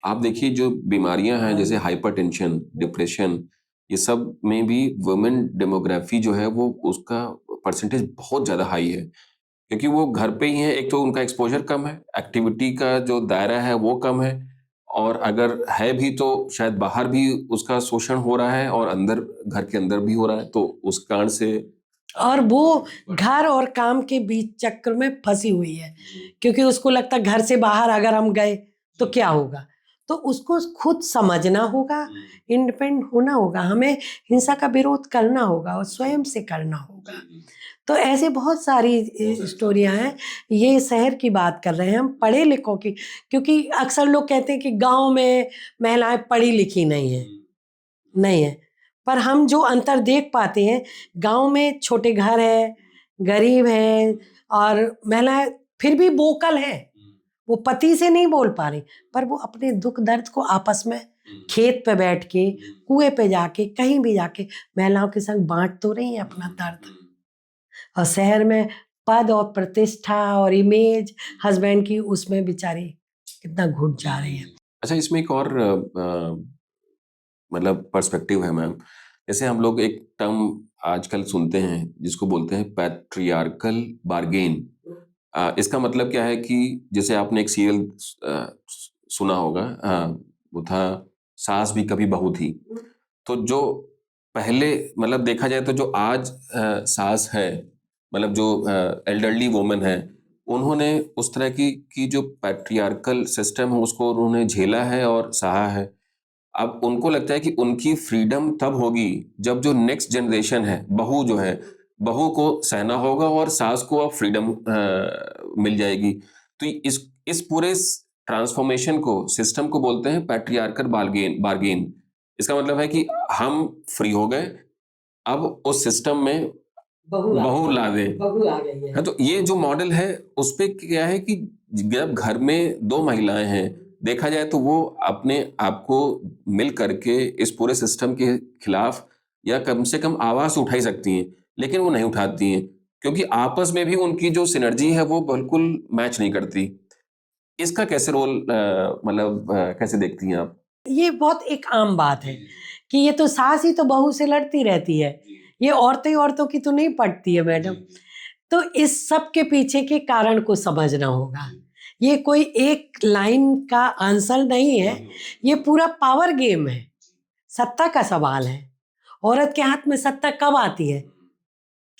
आप देखिए, जो बीमारियां हैं जैसे हाइपरटेंशन, डिप्रेशन, ये सब में भी वुमेन डेमोग्राफी जो है वो उसका परसेंटेज बहुत ज़्यादा हाई है, क्योंकि वो घर पे ही हैं। एक तो उनका एक्सपोजर कम है, एक्टिविटी का जो दायरा है वो कम है, और अगर है भी तो शायद बाहर भी उसका शोषण हो रहा है और अंदर, घर के अंदर भी हो रहा है, तो उस कारण से और वो घर और काम के बीच चक्र में फंसी हुई है, क्योंकि उसको लगता है घर से बाहर अगर हम गए तो क्या होगा। तो उसको खुद समझना होगा, इंडिपेंडेंट होना होगा, हमें हिंसा का विरोध करना होगा और स्वयं से करना होगा। तो ऐसे बहुत सारी स्टोरियां हैं। ये शहर की बात कर रहे हैं हम, पढ़े लिखों की, क्योंकि अक्सर लोग कहते हैं कि गांव में महिलाएं पढ़ी लिखी नहीं है, पर हम जो अंतर देख पाते हैं, गांव में छोटे घर है, गरीब है, और महिलाएं फिर भी वोकल है। वो पति से नहीं बोल पा रही, पर वो अपने दुख दर्द को आपस में खेत पे बैठ के, कुएं पे जाके, कहीं भी जाके महिलाओं के संग बांट तो रही है अपना दर्द। और शहर में पद और प्रतिष्ठा और इमेज हस्बैंड की, उसमें बेचारी कितना घुट जा रही है। अच्छा, इसमें एक और मतलब पर्सपेक्टिव है मैम। जैसे हम लोग एक टर्म आजकल सुनते हैं जिसको बोलते हैं पैट्रियार्कल बार्गेन। इसका मतलब क्या है कि जैसे आपने एक सीरियल सुना होगा, वो था सास भी कभी बहू थी। तो जो पहले मतलब देखा जाए तो जो आज सास है, मतलब जो एल्डरली वुमन है, उन्होंने उस तरह की जो पैट्रियार्कल सिस्टम है उसको उन्होंने झेला है और सहा है। अब उनको लगता है कि उनकी फ्रीडम तब होगी जब जो नेक्स्ट जनरेशन है, बहू जो है, बहू को सहना होगा और सास को अब फ्रीडम मिल जाएगी। तो इस पूरे ट्रांसफॉर्मेशन को, सिस्टम को बोलते हैं पैट्रियार्कल बार्गेन। इसका मतलब है कि हम फ्री हो गए, अब उस सिस्टम में बहू ला दे। बहू आ गई है। हाँ, तो ये जो मॉडल है उस पे क्या है कि जब घर में दो महिलाएं हैं, देखा जाए तो वो अपने आप को मिल करके इस पूरे सिस्टम के खिलाफ या कम से कम आवाज उठा ही सकती हैं, लेकिन वो नहीं उठाती हैं क्योंकि आपस में भी उनकी जो सिनर्जी है वो बिल्कुल मैच नहीं करती। इसका कैसे रोल मतलब कैसे देखती हैं आप? ये बहुत एक आम बात है कि ये तो सास ही तो बहू से लड़ती रहती है, ये औरतें औरतों की तो नहीं पटती है मैडम। तो इस सब के पीछे के कारण को समझना होगा। ये कोई एक लाइन का आंसर नहीं है, ये पूरा पावर गेम है, सत्ता का सवाल है। औरत के हाथ में सत्ता कब आती है?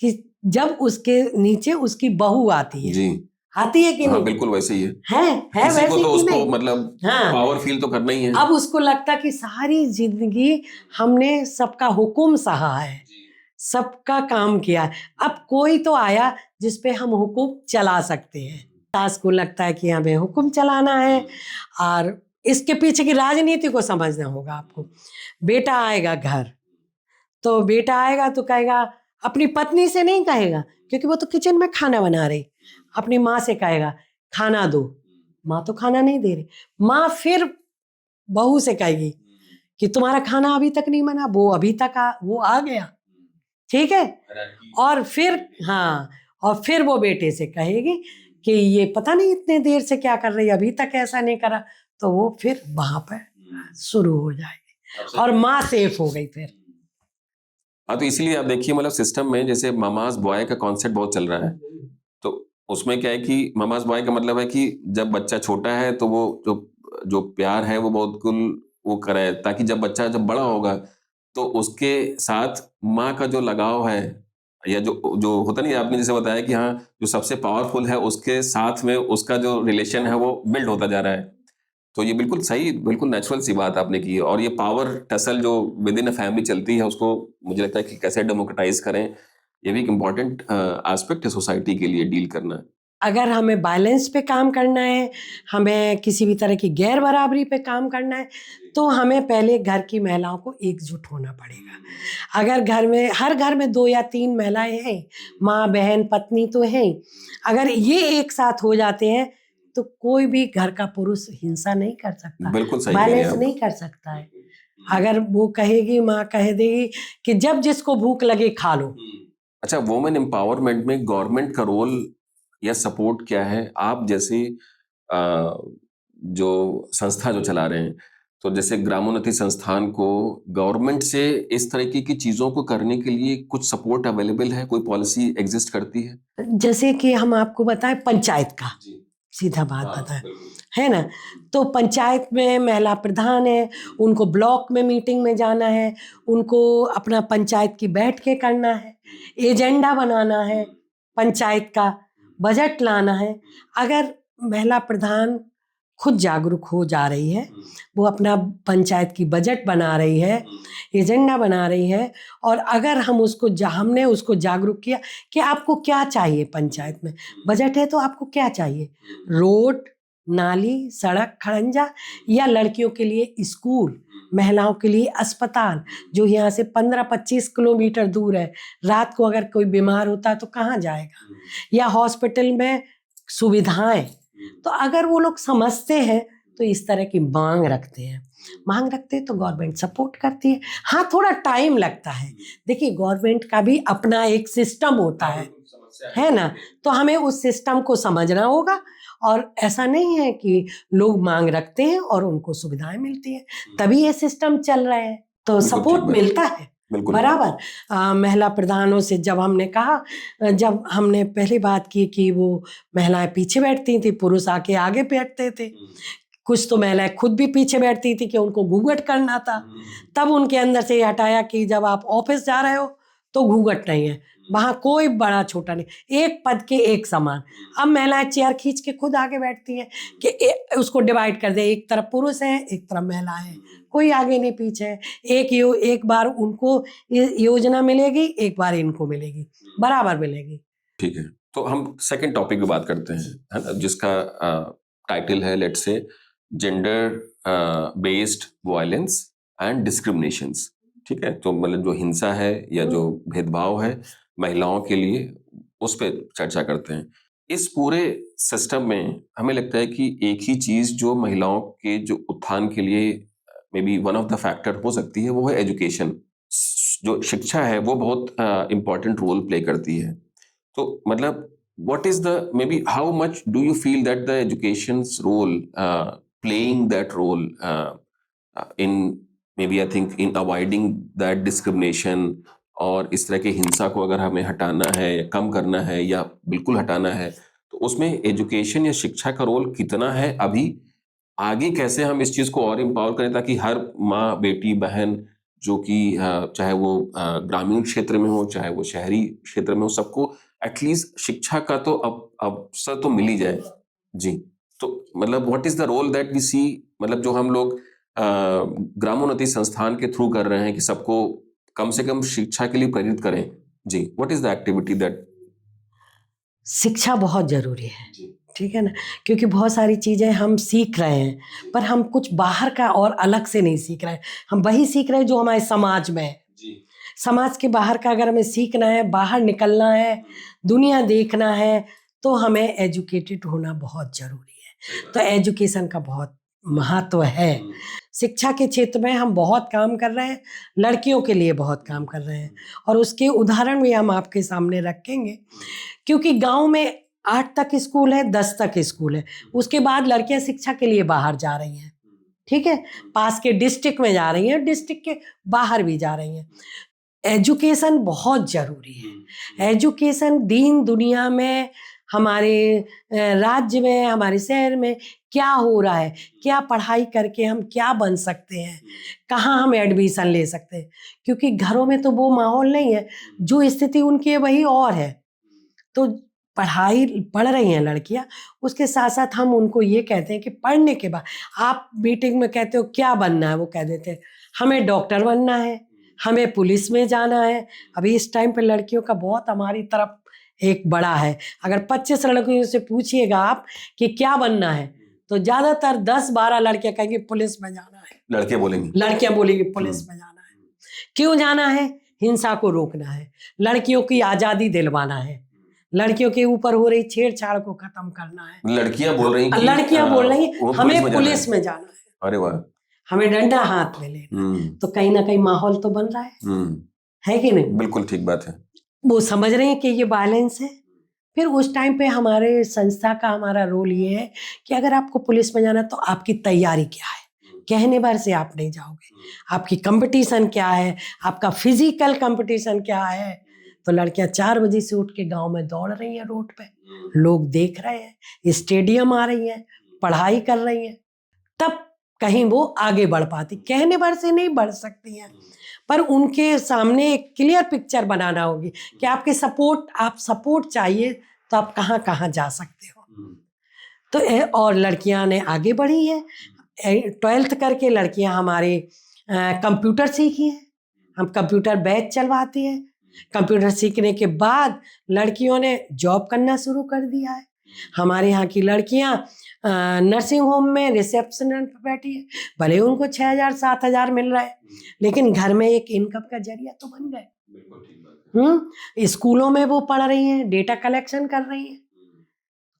कि जब उसके नीचे उसकी बहू आती है। जी, आती है कि हाँ नहीं? बिल्कुल वैसे ही है। है किसी वैसे को तो कि उसको नहीं? मतलब हाँ, पावर फील तो करना ही है। अब उसको लगता कि सारी जिंदगी हमने सबका हुक्म सहा है, सबका काम किया है, अब कोई तो आया जिस पे हम हुक्म चला सकते हैं। सास को लगता है कि हमें हुक्म चलाना है, और इसके पीछे की राजनीति को समझना होगा आपको। बेटा आएगा घर, तो बेटा आएगा तो कहेगा, अपनी पत्नी से नहीं कहेगा क्योंकि वो तो किचन में खाना बना रही, अपनी माँ से कहेगा खाना दो, माँ तो खाना नहीं दे रही। माँ फिर बहू से कहेगी कि तुम्हारा खाना अभी तक नहीं बना, वो अभी तक वो आ गया, ठीक है। और फिर हाँ, और फिर वो बेटे से कहेगी कि ये पता नहीं इतने देर से क्या कर रही है, अभी तक ऐसा नहीं करा। तो वो फिर वहां पर शुरू हो जाएगी और माँ सेफ हो गई फिर। हाँ, तो इसीलिए आप देखिए मतलब सिस्टम में जैसे मामाज बॉय का कॉन्सेप्ट बहुत चल रहा है। तो उसमें क्या है कि मामाज बॉय का मतलब है कि जब बच्चा छोटा है तो वो जो जो प्यार है वो बहुत कुल वो करे, ताकि जब बच्चा जब बड़ा होगा तो उसके साथ माँ का जो लगाव है, या जो जो होता नहीं, आपने जैसे बताया कि हाँ जो सबसे पावरफुल है उसके साथ में उसका जो रिलेशन है वो बिल्ड होता जा रहा है। तो ये बिल्कुल सही, बिल्कुल नेचुरल सी बात आपने की है। और ये पावर टसल जो विद इन अ फैमिली चलती है उसको मुझे लगता है कि कैसे डेमोक्रेटाइज करें, ये भी एक इम्पॉर्टेंट एस्पेक्ट है सोसाइटी के लिए डील करना। अगर हमें बैलेंस पे काम करना है, हमें किसी भी तरह की गैर बराबरी पे काम करना है, तो हमें पहले घर की महिलाओं को एकजुट होना पड़ेगा। अगर घर में, हर घर में 2 या 3 महिलाएं हैं, माँ बहन पत्नी तो हैं, अगर ये एक साथ हो जाते हैं तो कोई भी घर का पुरुष हिंसा नहीं कर सकता, बिल्कुल सही कह रहे हैं बैलेंस आप। नहीं कर सकता है। अगर वो कहेगी, माँ कह देगी कि जब जिसको भूख लगे खा लो। अच्छा, वुमेन एम्पावरमेंट में गवर्नमेंट का रोल या सपोर्ट क्या है? आप जैसे अ, जो संस्था जो चला रहे हैं, तो जैसे ग्रामोन्नति संस्थान को गवर्नमेंट से इस तरीके की चीजों को करने के लिए कुछ सपोर्ट अवेलेबल है, कोई पॉलिसी एग्जिस्ट करती है? जैसे कि हम आपको बताएं पंचायत का, जी, सीधा बात हाँ बताएं, बिल्कुल। है ना। तो पंचायत में महिला प्रधान है, उनको ब्लॉक में मीटिंग में जाना है, उनको अपना पंचायत की बैठकें करना है, एजेंडा बनाना है, पंचायत का बजट लाना है। अगर महिला प्रधान खुद जागरूक हो जा रही है, वो अपना पंचायत की बजट बना रही है, एजेंडा बना रही है। और अगर हम उसको हमने उसको जागरूक किया कि आपको क्या चाहिए पंचायत में, बजट है तो आपको क्या चाहिए, रोड, नाली, सड़क, खड़ंजा, या लड़कियों के लिए स्कूल, महिलाओं के लिए अस्पताल जो यहाँ से 15-25 किलोमीटर दूर है, रात को अगर कोई बीमार होता है तो कहाँ जाएगा, या हॉस्पिटल में सुविधाएं। तो अगर वो लोग समझते हैं तो इस तरह की मांग रखते हैं, तो गवर्नमेंट सपोर्ट करती है। हाँ, थोड़ा टाइम लगता है, देखिए गवर्नमेंट का भी अपना एक सिस्टम होता है ना, तो हमें उस सिस्टम को समझना होगा। और ऐसा नहीं है कि लोग मांग रखते हैं और उनको सुविधाएं मिलती हैं, तभी ये सिस्टम चल रहा है, तो सपोर्ट मिलता है बराबर। महिला प्रधानों से जब हमने कहा, जब हमने पहली बात की कि वो महिलाएं पीछे बैठती थी, पुरुष आके आगे बैठते थे, कुछ तो महिलाएं खुद भी पीछे बैठती थी कि उनको घूंघट करना था, तब उनके अंदर से ये हटाया कि जब आप ऑफिस जा रहे हो तो घूंघट नहीं है, वहाँ कोई बड़ा छोटा नहीं, एक पद के एक समान। अब महिलाएं चेयर खींच के खुद आगे बैठती हैं कि उसको डिवाइड कर दे, एक तरफ पुरुष है एक तरफ महिला है, कोई आगे नहीं पीछे है, एक बार उनको योजना मिलेगी, एक बार इनको मिलेगी, बराबर मिलेगी। ठीक है, तो हम सेकंड टॉपिक पे बात करते हैं, है ना, जिसका टाइटल है let's say gender based violence and discriminations. ठीक है, तो मतलब जो हिंसा है या जो भेदभाव है महिलाओं के लिए, उस पर चर्चा करते हैं। इस पूरे सिस्टम में हमें लगता है कि एक ही चीज जो महिलाओं के जो उत्थान के लिए may be one of the factor हो सकती है, वो है एजुकेशन। जो शिक्षा है वो बहुत इंपॉर्टेंट रोल प्ले करती है। तो मतलब what is the maybe how much do you feel that the education's role playing that role in maybe I think in avoiding that discrimination, और इस तरह की हिंसा को अगर हमें हटाना है या कम करना है या बिल्कुल हटाना है, तो उसमें एजुकेशन या शिक्षा का रोल कितना है अभी, आगे कैसे हम इस चीज को और एम्पावर करें ताकि हर माँ, बेटी, बहन जो कि चाहे वो ग्रामीण क्षेत्र में हो चाहे वो शहरी क्षेत्र में हो, सबको एटलीस्ट शिक्षा का तो अवसर तो मिल ही जाए। जी, तो मतलब what is the role that we see, मतलब जो हम लोग ग्रामोन्नति संस्थान के थ्रू कर रहे हैं कि सबको कम से कम शिक्षा के लिए प्रेरित करें। जी, what is the activity that. शिक्षा बहुत जरूरी है, ठीक है ना, क्योंकि बहुत सारी चीज़ें हम सीख रहे हैं पर हम कुछ बाहर का और अलग से नहीं सीख रहे हैं, हम वही सीख रहे हैं जो हमारे समाज में है। समाज के बाहर का अगर हमें सीखना है, बाहर निकलना है, दुनिया देखना है, तो हमें एजुकेटेड होना बहुत ज़रूरी है। तो एजुकेशन का बहुत महत्व है। शिक्षा के क्षेत्र में हम बहुत काम कर रहे हैं, लड़कियों के लिए बहुत काम कर रहे हैं, और उसके उदाहरण भी हम आपके सामने रखेंगे। क्योंकि गांव में 8 तक स्कूल है, 10 तक स्कूल है, उसके बाद लड़कियां शिक्षा के लिए बाहर जा रही हैं, ठीक है, पास के डिस्ट्रिक्ट में जा रही हैं, डिस्ट्रिक्ट के बाहर भी जा रही हैं। एजुकेशन बहुत ज़रूरी है। एजुकेशन दीन दुनिया में, हमारे राज्य में, हमारे शहर में क्या हो रहा है, क्या पढ़ाई करके हम क्या बन सकते हैं, कहाँ हम एडमिशन ले सकते हैं, क्योंकि घरों में तो वो माहौल नहीं है, जो स्थिति उनकी है वही और है। तो पढ़ रही हैं लड़कियां, उसके साथ साथ हम उनको ये कहते हैं कि पढ़ने के बाद आप मीटिंग में कहते हो क्या बनना है, वो कह देते हैं हमें डॉक्टर बनना है, हमें पुलिस में जाना है। अभी इस टाइम पे लड़कियों का बहुत हमारी तरफ एक बड़ा है। अगर 25 लड़कियों से पूछिएगा आप कि क्या बनना है, तो ज़्यादातर 10-12 लड़कियां कहेंगी पुलिस में जाना है। लड़कियां बोलेंगी पुलिस में जाना है। क्यों जाना है? हिंसा को रोकना है, लड़कियों की आज़ादी दिलवाना है, लड़कियों के ऊपर हो रही छेड़छाड़ को खत्म करना है। लड़कियां बोल रही हमें पुलिस में जाना है, अरे वाह, हमें डंडा हाथ में लेना। तो कहीं ना कहीं माहौल तो बन रहा है कि नहीं? बिल्कुल ठीक बात है। वो समझ रहे हैं कि ये वायलेंस है। फिर उस टाइम पे हमारे संस्था का हमारा रोल ये है कि अगर आपको पुलिस में जाना तो आपकी तैयारी क्या है, कहने भर से आप नहीं जाओगे, आपकी कंपटीशन क्या है, आपका फिजिकल कंपटीशन क्या है। तो लड़कियां 4 बजे से उठ के गांव में दौड़ रही हैं, रोड पे लोग देख रहे हैं, स्टेडियम आ रही हैं, पढ़ाई कर रही हैं, तब कहीं वो आगे बढ़ पाती। कहने भर से नहीं बढ़ सकती हैं, पर उनके सामने एक क्लियर पिक्चर बनाना होगी कि आपके सपोर्ट चाहिए तो आप कहाँ कहाँ जा सकते हो। तो और लड़कियां ने आगे बढ़ी है। 12th करके लड़कियां हमारे कंप्यूटर सीखी हैं, हम कंप्यूटर बैच चलवाते हैं। कंप्यूटर सीखने के बाद लड़कियों ने जॉब करना शुरू कर दिया है। हमारे यहाँ की लड़कियां नर्सिंग होम में रिसेप्शन पर बैठी है, भले उनको 6,000 7,000 मिल रहा है, लेकिन घर में एक इनकम का जरिया तो बन गए। बिल्कुल ठीक बात है। स्कूलों में वो पढ़ रही हैं, डेटा कलेक्शन कर रही हैं,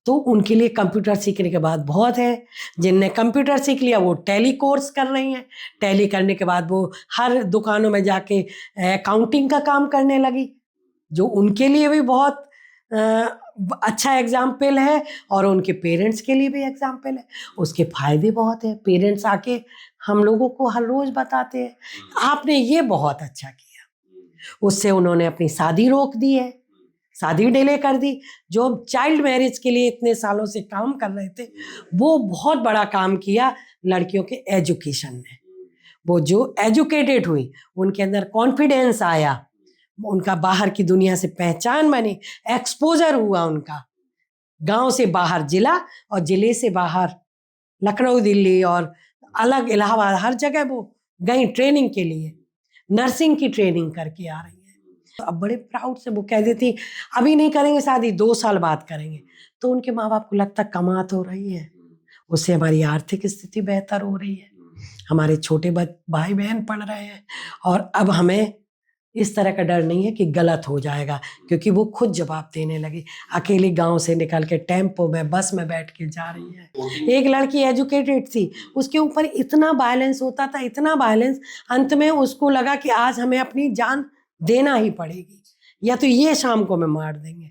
तो उनके लिए कंप्यूटर सीखने के बाद बहुत है। जिनने कंप्यूटर सीख लिया वो टैली कोर्स कर रही हैं, टैली करने के बाद वो हर दुकानों में जाके अकाउंटिंग का काम करने लगी, जो उनके लिए भी बहुत अच्छा एग्जाम्पल है और उनके पेरेंट्स के लिए भी एग्जाम्पल है। उसके फायदे बहुत हैं, पेरेंट्स आके हम लोगों को हर रोज बताते हैं आपने ये बहुत अच्छा किया। उससे उन्होंने अपनी शादी रोक दी है, शादी डिले कर दी। जो चाइल्ड मैरिज के लिए इतने सालों से काम कर रहे थे, वो बहुत बड़ा काम किया लड़कियों के एजुकेशन में। वो जो एजुकेटेड हुई, उनके अंदर कॉन्फिडेंस आया, उनका बाहर की दुनिया से पहचान बनी, एक्सपोजर हुआ उनका। गांव से बाहर जिला और जिले से बाहर लखनऊ, दिल्ली और अलग इलाहाबाद, हर जगह वो गई ट्रेनिंग के लिए, नर्सिंग की ट्रेनिंग करके आ रही है। तो अब बड़े प्राउड से वो कह देती अभी नहीं करेंगे शादी, 2 साल बाद करेंगे। तो उनके माँ बाप को लगता कमा तो रही है, उससे हमारी आर्थिक स्थिति बेहतर हो रही है, हमारे छोटे भाई बहन पढ़ रहे हैं, और अब हमें इस तरह का डर नहीं है कि गलत हो जाएगा, क्योंकि वो खुद जवाब देने लगी। अकेली गांव से निकल के टेम्पो में, बस में बैठ के जा रही है। एक लड़की एजुकेटेड थी, उसके ऊपर इतना वायलेंस होता था, इतना वायलेंस, अंत में उसको लगा कि आज हमें अपनी जान देना ही पड़ेगी, या तो ये शाम को मैं मार देंगे।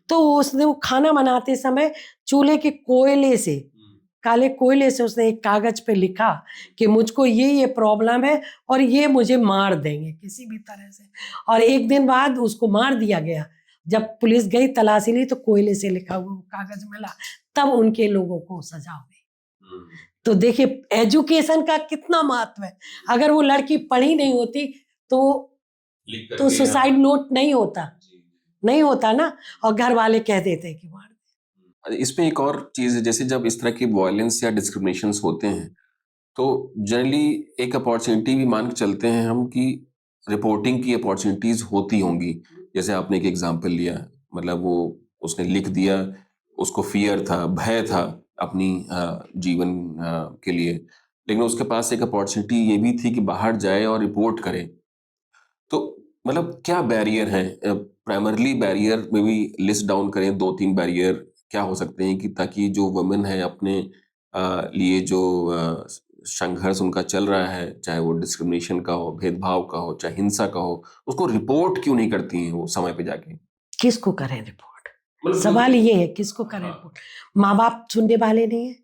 तो उसने वो खाना बनाते समय चूल्हे के कोयले से, काले कोयले से उसने एक कागज पे लिखा कि मुझको ये प्रॉब्लम है और ये मुझे मार देंगे किसी भी तरह से। और एक दिन बाद उसको मार दिया गया। जब पुलिस गई तलाशी ली तो कोयले से लिखा हुआ वो कागज मिला, तब उनके लोगों को सजा हुई। तो देखिए एजुकेशन का कितना महत्व है। अगर वो लड़की पढ़ी नहीं होती तो सुसाइड नोट नहीं होता ना, और घर वाले कह देते कि मार। इसमें एक और चीज़ है, जैसे जब इस तरह की वायलेंस या डिस्क्रिमिनेशंस होते हैं तो जनरली एक अपॉर्चुनिटी भी मान के चलते हैं हम कि रिपोर्टिंग की अपॉर्चुनिटीज़ होती होंगी। जैसे आपने एक एग्जांपल लिया, मतलब वो उसने लिख दिया, उसको फियर था, भय था अपनी जीवन के लिए, लेकिन उसके पास एक अपॉर्चुनिटी ये भी थी कि बाहर जाए और रिपोर्ट करे। तो मतलब क्या बैरियर हैं, प्राइमरली बैरियर में भी लिस्ट डाउन करें 2-3 बैरियर क्या हो सकते हैं कि ताकि जो वुमेन है अपने लिए जो संघर्ष उनका चल रहा है, चाहे वो डिस्क्रिमिनेशन का हो, भेदभाव का हो, चाहे हिंसा का हो, उसको रिपोर्ट क्यों नहीं करती हैं वो समय पे जाके? किसको करें रिपोर्ट? सवाल ये है किसको करें रिपोर्ट? माँ बाप सुनने वाले नहीं है,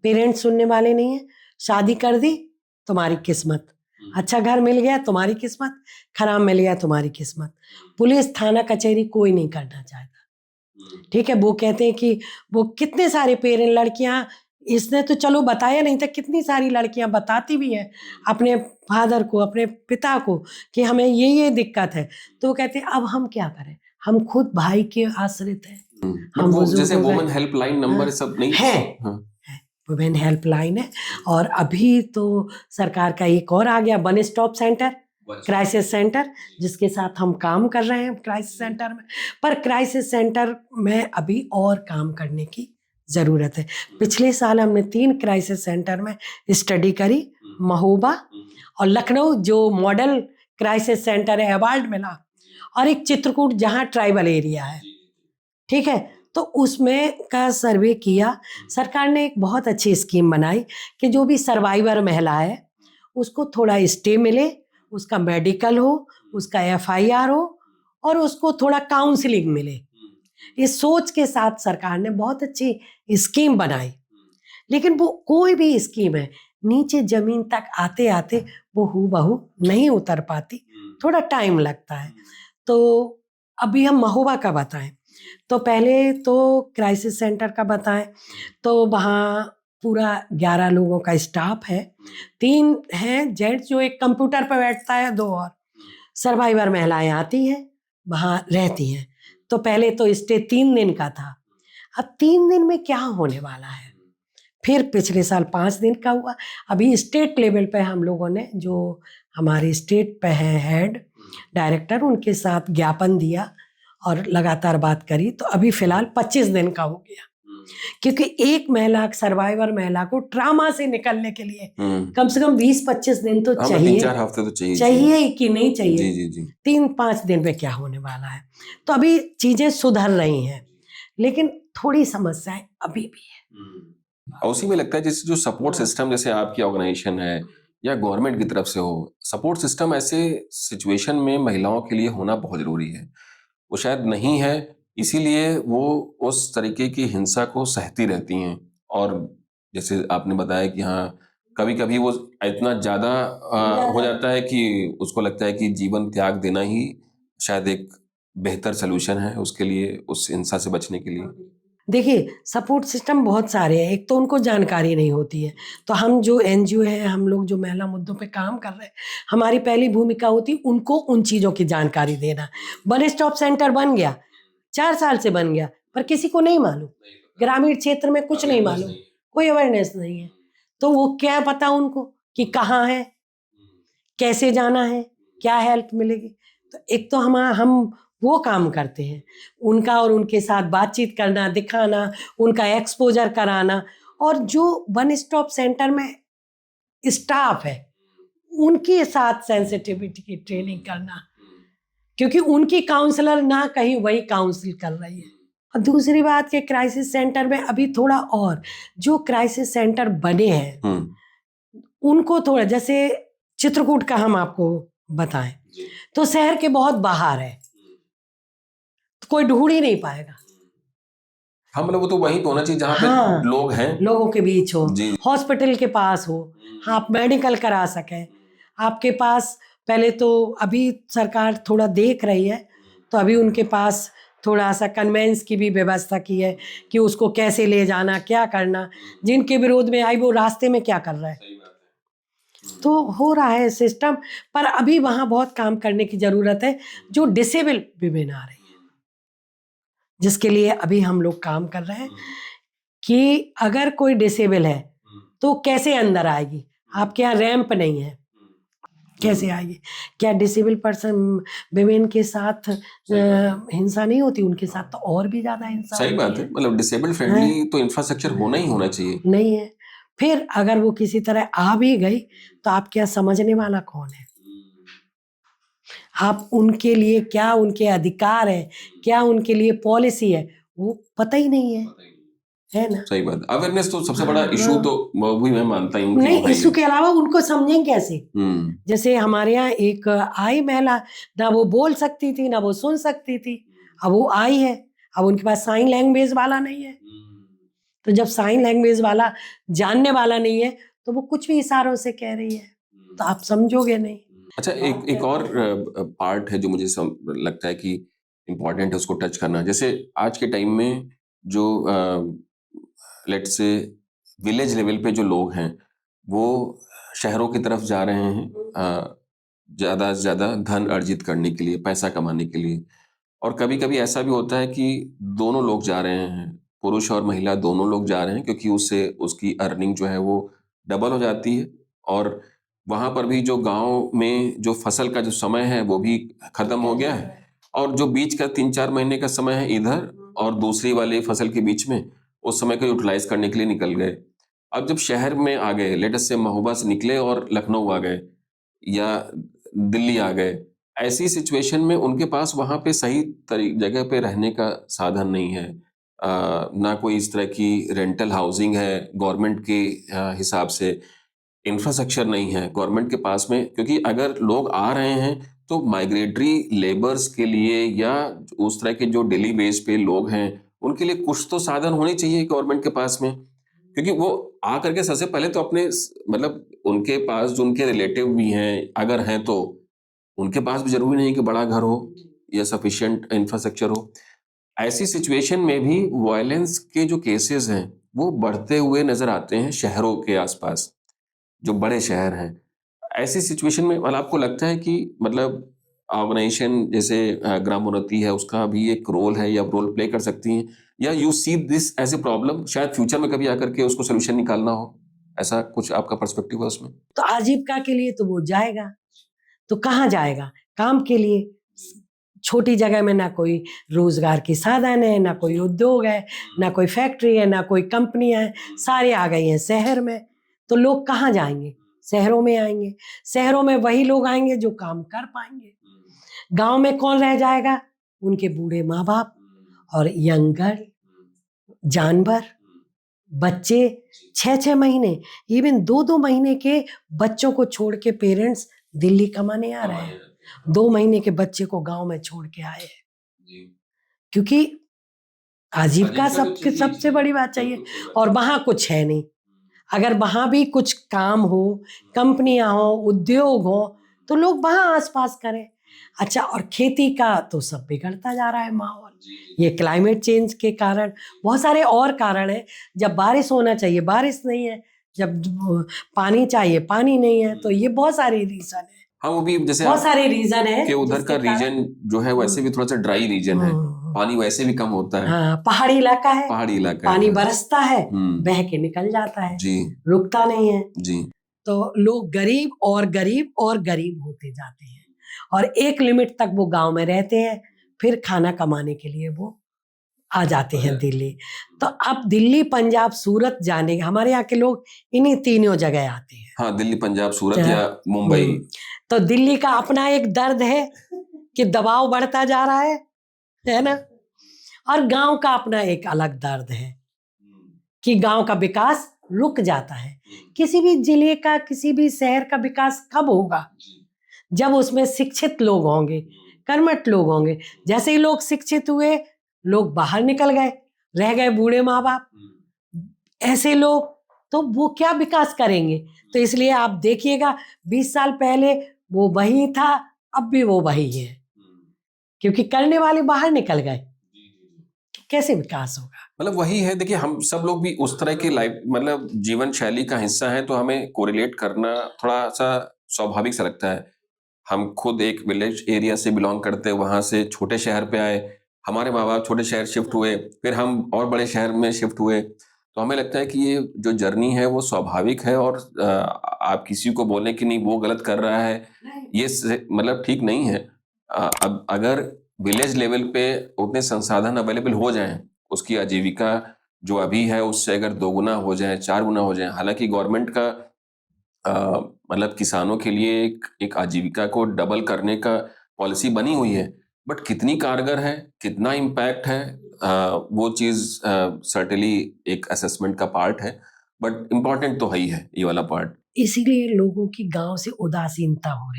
पेरेंट्स सुनने वाले नहीं है। शादी कर दी तुम्हारी किस्मत, अच्छा घर मिल गया तुम्हारी किस्मत, खराब मिल गया तुम्हारी किस्मत। पुलिस थाना कचहरी कोई नहीं करना चाहता, ठीक है। वो कहते हैं कि वो कितने सारे पेरेंट, लड़कियां, इसने तो चलो बताया नहीं था, कितनी सारी लड़कियां बताती भी हैं अपने फादर को, अपने पिता को कि हमें ये दिक्कत है। तो वो कहते हैं अब हम क्या करें, हम खुद भाई के आश्रित हैं। हम वो जैसे वुमेन हेल्पलाइन नंबर सब नहीं है, वुमेन हेल्पलाइन है। और अभी तो सरकार का एक और आ गया, one stop centre, crisis centre, जिसके साथ हम काम कर रहे हैं क्राइसिस सेंटर में। पर क्राइसिस सेंटर में अभी और काम करने की ज़रूरत है। पिछले साल हमने 3 क्राइसिस सेंटर में स्टडी करी, महोबा और लखनऊ जो मॉडल क्राइसिस सेंटर है, अवार्ड मिला, और एक चित्रकूट जहाँ ट्राइबल एरिया है, ठीक है। तो उसमें का सर्वे किया। सरकार ने एक बहुत अच्छी स्कीम बनाई कि जो भी सर्वाइवर महिला है उसको थोड़ा स्टे मिले, उसका मेडिकल हो, उसका FIR हो, और उसको थोड़ा काउंसलिंग मिले। इस सोच के साथ सरकार ने बहुत अच्छी स्कीम बनाई। लेकिन वो कोई भी स्कीम है, नीचे जमीन तक आते आते वो हूबहू नहीं उतर पाती, थोड़ा टाइम लगता है। तो अभी हम महोबा का बताएं तो पहले तो क्राइसिस सेंटर का बताएं तो वहाँ पूरा 11 लोगों का स्टाफ है, 3 हैं जेंट्स जो एक कंप्यूटर पर बैठता है, 2 और सर्वाइवर महिलाएं आती हैं, वहाँ रहती हैं। तो पहले तो स्टे 3 दिन का था। अब 3 दिन में क्या होने वाला है, फिर पिछले साल 5 दिन का हुआ। अभी स्टेट लेवल पे हम लोगों ने, जो हमारे स्टेट पे है हेड डायरेक्टर, उनके साथ ज्ञापन दिया और लगातार बात करी, तो अभी फिलहाल 25 दिन का हो गया। क्योंकि एक महिला, सर्वाइवर महिला को ट्रामा से निकलने के लिए कम से कम 20-25 दिन तो हाँ, चाहिए। 3-4 हफ्ते तो चाहिए चाहिए कि नहीं चाहिए? जी जी जी। 3-5 दिन में क्या होने वाला है? तो अभी चीजें सुधर रही हैं, लेकिन थोड़ी समस्याएं अभी भी है। और उसी में लगता है जैसे जो सपोर्ट सिस्टम, जैसे आपकी ऑर्गेनाइजेशन है या गवर्नमेंट की तरफ से हो, सपोर्ट सिस्टम ऐसे सिचुएशन में महिलाओं के लिए होना बहुत जरूरी है। वो शायद नहीं है, इसीलिए वो उस तरीके की हिंसा को सहती रहती हैं। और जैसे आपने बताया कि हाँ, कभी कभी वो इतना ज्यादा हो जाता है कि उसको लगता है कि जीवन त्याग देना ही शायद एक बेहतर सोल्यूशन है उसके लिए, उस हिंसा से बचने के लिए। देखिए, सपोर्ट सिस्टम बहुत सारे हैं। एक तो उनको जानकारी नहीं होती है, तो हम जो एनजीओ हैं, हम लोग जो महिला मुद्दों पे काम कर रहे हैं, हमारी पहली भूमिका होती है उनको उन चीज़ों की जानकारी देना। वन स्टॉप सेंटर बन गया, 4 साल से बन गया, पर किसी को नहीं मालूम। ग्रामीण क्षेत्र में कुछ नहीं मालूम, कोई अवेयरनेस नहीं है। तो वो क्या पता उनको कि कहाँ है, कैसे जाना है, क्या हेल्प मिलेगी? तो एक तो हम वो काम करते हैं, उनका और उनके साथ बातचीत करना, दिखाना, उनका एक्सपोज़र कराना, और जो वन स्टॉप सेंटर में स्टाफ है, उनके साथ सेंसिटिविटी की ट्रेनिंग करना, क्योंकि उनकी काउंसलर ना कहीं वही काउंसिल कर रही है। और दूसरी बात कि क्राइसिस सेंटर में अभी थोड़ा और, जो क्राइसिस सेंटर बने हैं, उनको थोड़ा, जैसे चित्रकूट का हम आपको बताएं, तो शहर के बहुत बाहर है, तो कोई ढूंढ ही नहीं पाएगा। हाँ, मतलब वो तो वहीं पे होना चाहिए जहाँ पे हाँ, लोग हैं, लोगों के बीच हो, जी। हॉस्पिटल के पास हो, आप मेडिकल करा सकें, आपके पास पहले तो, अभी सरकार थोड़ा देख रही है, तो अभी उनके पास थोड़ा सा कन्वेंस की भी व्यवस्था की है कि उसको कैसे ले जाना, क्या करना, जिनके विरोध में आई वो रास्ते में क्या कर रहा है। तो हो रहा है सिस्टम, पर अभी वहाँ बहुत काम करने की ज़रूरत है। जो डिसेबल विमेन आ रही है, जिसके लिए अभी हम लोग काम कर रहे हैं कि अगर कोई डिसेबल है तो कैसे अंदर आएगी? आपके यहाँ रैंप नहीं है, कैसे आएगी? क्या डिसेबल पर्सन विमेन के साथ हिंसा नहीं होती? उनके साथ तो और भी ज़्यादा हिंसा सही होती बात है, मतलब डिसेबल हैं। फ्रेंडली तो इंफ्रास्ट्रक्चर होना ही होना चाहिए। नहीं है। फिर अगर वो किसी तरह आ भी गई, तो आपके यहाँ समझने वाला कौन है? आप उनके लिए क्या उनके अधिकार है, क्या उनके लिए पॉलिसी है, वो पता ही नहीं है ना? सही बात, अवेयरनेस तो सबसे बड़ा इशू तो वो भी मैं मानता ही हूँ कि नहीं, वो है इशू ही। के अलावा उनको समझें कैसे? जैसे हमारे यहाँ एक आई महिला, ना वो बोल सकती थी, ना वो सुन सकती थी। अब वो आई है, अब उनके पास साइन लैंग्वेज वाला नहीं है। तो जब साइन लैंग्वेज वाला जानने वाला नहीं है, तो वो कुछ भी इशारों से कह रही है, तो आप समझोगे नहीं। अच्छा, एक और पार्ट है जो मुझे लगता है कि इम्पोर्टेंट है उसको टच करना। जैसे आज के टाइम में जो लेट्स से विलेज लेवल पे जो लोग हैं, वो शहरों की तरफ जा रहे हैं ज़्यादा से ज़्यादा धन अर्जित करने के लिए, पैसा कमाने के लिए। और कभी कभी ऐसा भी होता है कि दोनों लोग जा रहे हैं, पुरुष और महिला दोनों लोग जा रहे हैं, क्योंकि उससे उसकी अर्निंग जो है वो डबल हो जाती है। और वहाँ पर भी जो गांव में जो फसल का जो समय है वो भी खत्म हो गया है, और जो बीच का 3-4 महीने का समय है इधर और दूसरी वाली फसल के बीच में, उस समय को यूटिलाइज करने के लिए निकल गए। अब जब शहर में आ गए, लेट अस से महोबा से निकले और लखनऊ आ गए या दिल्ली आ गए, ऐसी सिचुएशन में उनके पास वहाँ पे सही जगह पे रहने का साधन नहीं है। ना कोई इस तरह की रेंटल हाउसिंग है गवर्नमेंट के हिसाब से, इंफ्रास्ट्रक्चर नहीं है गवर्नमेंट के पास में, क्योंकि अगर लोग आ रहे हैं तो माइग्रेटरी लेबर्स के लिए या उस तरह के जो डेली बेस पे लोग हैं उनके लिए कुछ तो साधन होने चाहिए गवर्नमेंट के पास में। क्योंकि वो आ करके सबसे पहले तो अपने मतलब उनके पास जो उनके रिलेटिव भी हैं अगर हैं, तो उनके पास भी जरूरी नहीं कि बड़ा घर हो या सफिशिएंट इंफ्रास्ट्रक्चर हो। ऐसी सिचुएशन में भी वायलेंस के जो केसेस हैं वो बढ़ते हुए नजर आते हैं शहरों के आसपास, जो बड़े शहर हैं। ऐसी सिचुएशन में मतलब आपको लगता है कि मतलब ऑर्गेनाइजेशन जैसे ग्रामोन्नति है उसका भी एक रोल है या रोल प्ले कर सकती हैं, या you see this as a problem, शायद फ्यूचर में कभी आकर के उसको सोल्यूशन निकालना हो, ऐसा कुछ आपका पर्सपेक्टिव है उसमें? तो आजीविका के लिए तो वो जाएगा, तो कहाँ जाएगा? काम के लिए। छोटी जगह में ना कोई रोजगार के साधन है, ना कोई उद्योग है, ना कोई फैक्ट्री है, ना कोई कंपनियां हैं, सारे आ गई हैं शहर में। तो लोग कहाँ जाएंगे? शहरों में आएंगे। शहरों में वही लोग आएंगे जो काम कर पाएंगे। गांव में कौन रह जाएगा? उनके बूढ़े माँ बाप और यंग गर्ल, जानवर, बच्चे। 6-6 महीने, इवन 2-2 महीने के बच्चों को छोड़ के पेरेंट्स दिल्ली कमाने आ रहे हैं। 2 महीने के बच्चे को गांव में छोड़ के आए हैं, क्योंकि आजीविका सबसे बड़ी बात चाहिए। और वहां कुछ है नहीं। अगर वहां भी कुछ काम हो, कंपनियां हो, उद्योग हो, तो लोग वहां आसपास करें। अच्छा, और खेती का तो सब बिगड़ता जा रहा है माहौल, ये क्लाइमेट चेंज के कारण। बहुत सारे और कारण हैं। जब बारिश होना चाहिए बारिश नहीं है, जब पानी चाहिए पानी नहीं है, तो ये बहुत सारे रीजन है। हाँ, वो भी जैसे बहुत सारे रीजन है कि उधर का रीजन जो है वैसे भी थोड़ा सा ड्राई रीजन है, पानी वैसे भी कम होता है। हाँ, पहाड़ी इलाका है, पहाड़ी इलाका पानी है, बरसता है, बह के निकल जाता है, जी, रुकता नहीं है जी। तो लोग गरीब और गरीब और गरीब होते जाते हैं, और एक लिमिट तक वो गांव में रहते हैं, फिर खाना कमाने के लिए वो आ जाते हैं दिल्ली। तो अब दिल्ली, पंजाब, सूरत जाने, हमारे यहाँ के लोग इन्हीं तीनों जगह आते हैं। हाँ, दिल्ली, पंजाब, सूरत या मुंबई। तो दिल्ली का अपना एक दर्द है कि दबाव बढ़ता जा रहा है ना। और गांव का अपना एक अलग दर्द है कि गांव का विकास रुक जाता है। किसी भी जिले का, किसी भी शहर का विकास कब होगा? जब उसमें शिक्षित लोग होंगे, कर्मठ लोग होंगे। जैसे ही लोग शिक्षित हुए, लोग बाहर निकल गए, रह गए बूढ़े माँ बाप, ऐसे लोग, तो वो क्या विकास करेंगे? तो इसलिए आप देखिएगा 20 साल पहले वो वही था, अब भी वो वही है, क्योंकि करने वाले बाहर निकल गए। कैसे विकास होगा? मतलब वही है, देखिए हम सब लोग भी उस तरह की लाइफ मतलब जीवन शैली का हिस्सा है, तो हमें कोरिलेट करना थोड़ा सा स्वाभाविक सा लगता है। हम खुद एक विलेज एरिया से बिलोंग करते हैं, वहां से छोटे शहर पे आए, हमारे माँ बाप छोटे शहर शिफ्ट हुए, फिर हम और बड़े शहर में शिफ्ट हुए, तो हमें लगता है कि ये जो जर्नी है वो स्वाभाविक है, और आप किसी को बोलें कि नहीं वो गलत कर रहा है, ये मतलब ठीक नहीं है। अब अगर विलेज लेवल पे उतने संसाधन अवेलेबल हो जाएं, उसकी आजीविका जो अभी है उससे अगर 2 गुना हो जाए, 4 गुना हो जाए, हालांकि गवर्नमेंट का मतलब किसानों के लिए एक आजीविका को डबल करने का पॉलिसी बनी हुई है, बट कितनी कारगर है, कितना इम्पैक्ट है, वो चीज़ सर्टेनली एक असेसमेंट का पार्ट है, बट इम्पॉर्टेंट तो है ही है ये वाला पार्ट। इसीलिए लोगों की गांव से उदासीनता हो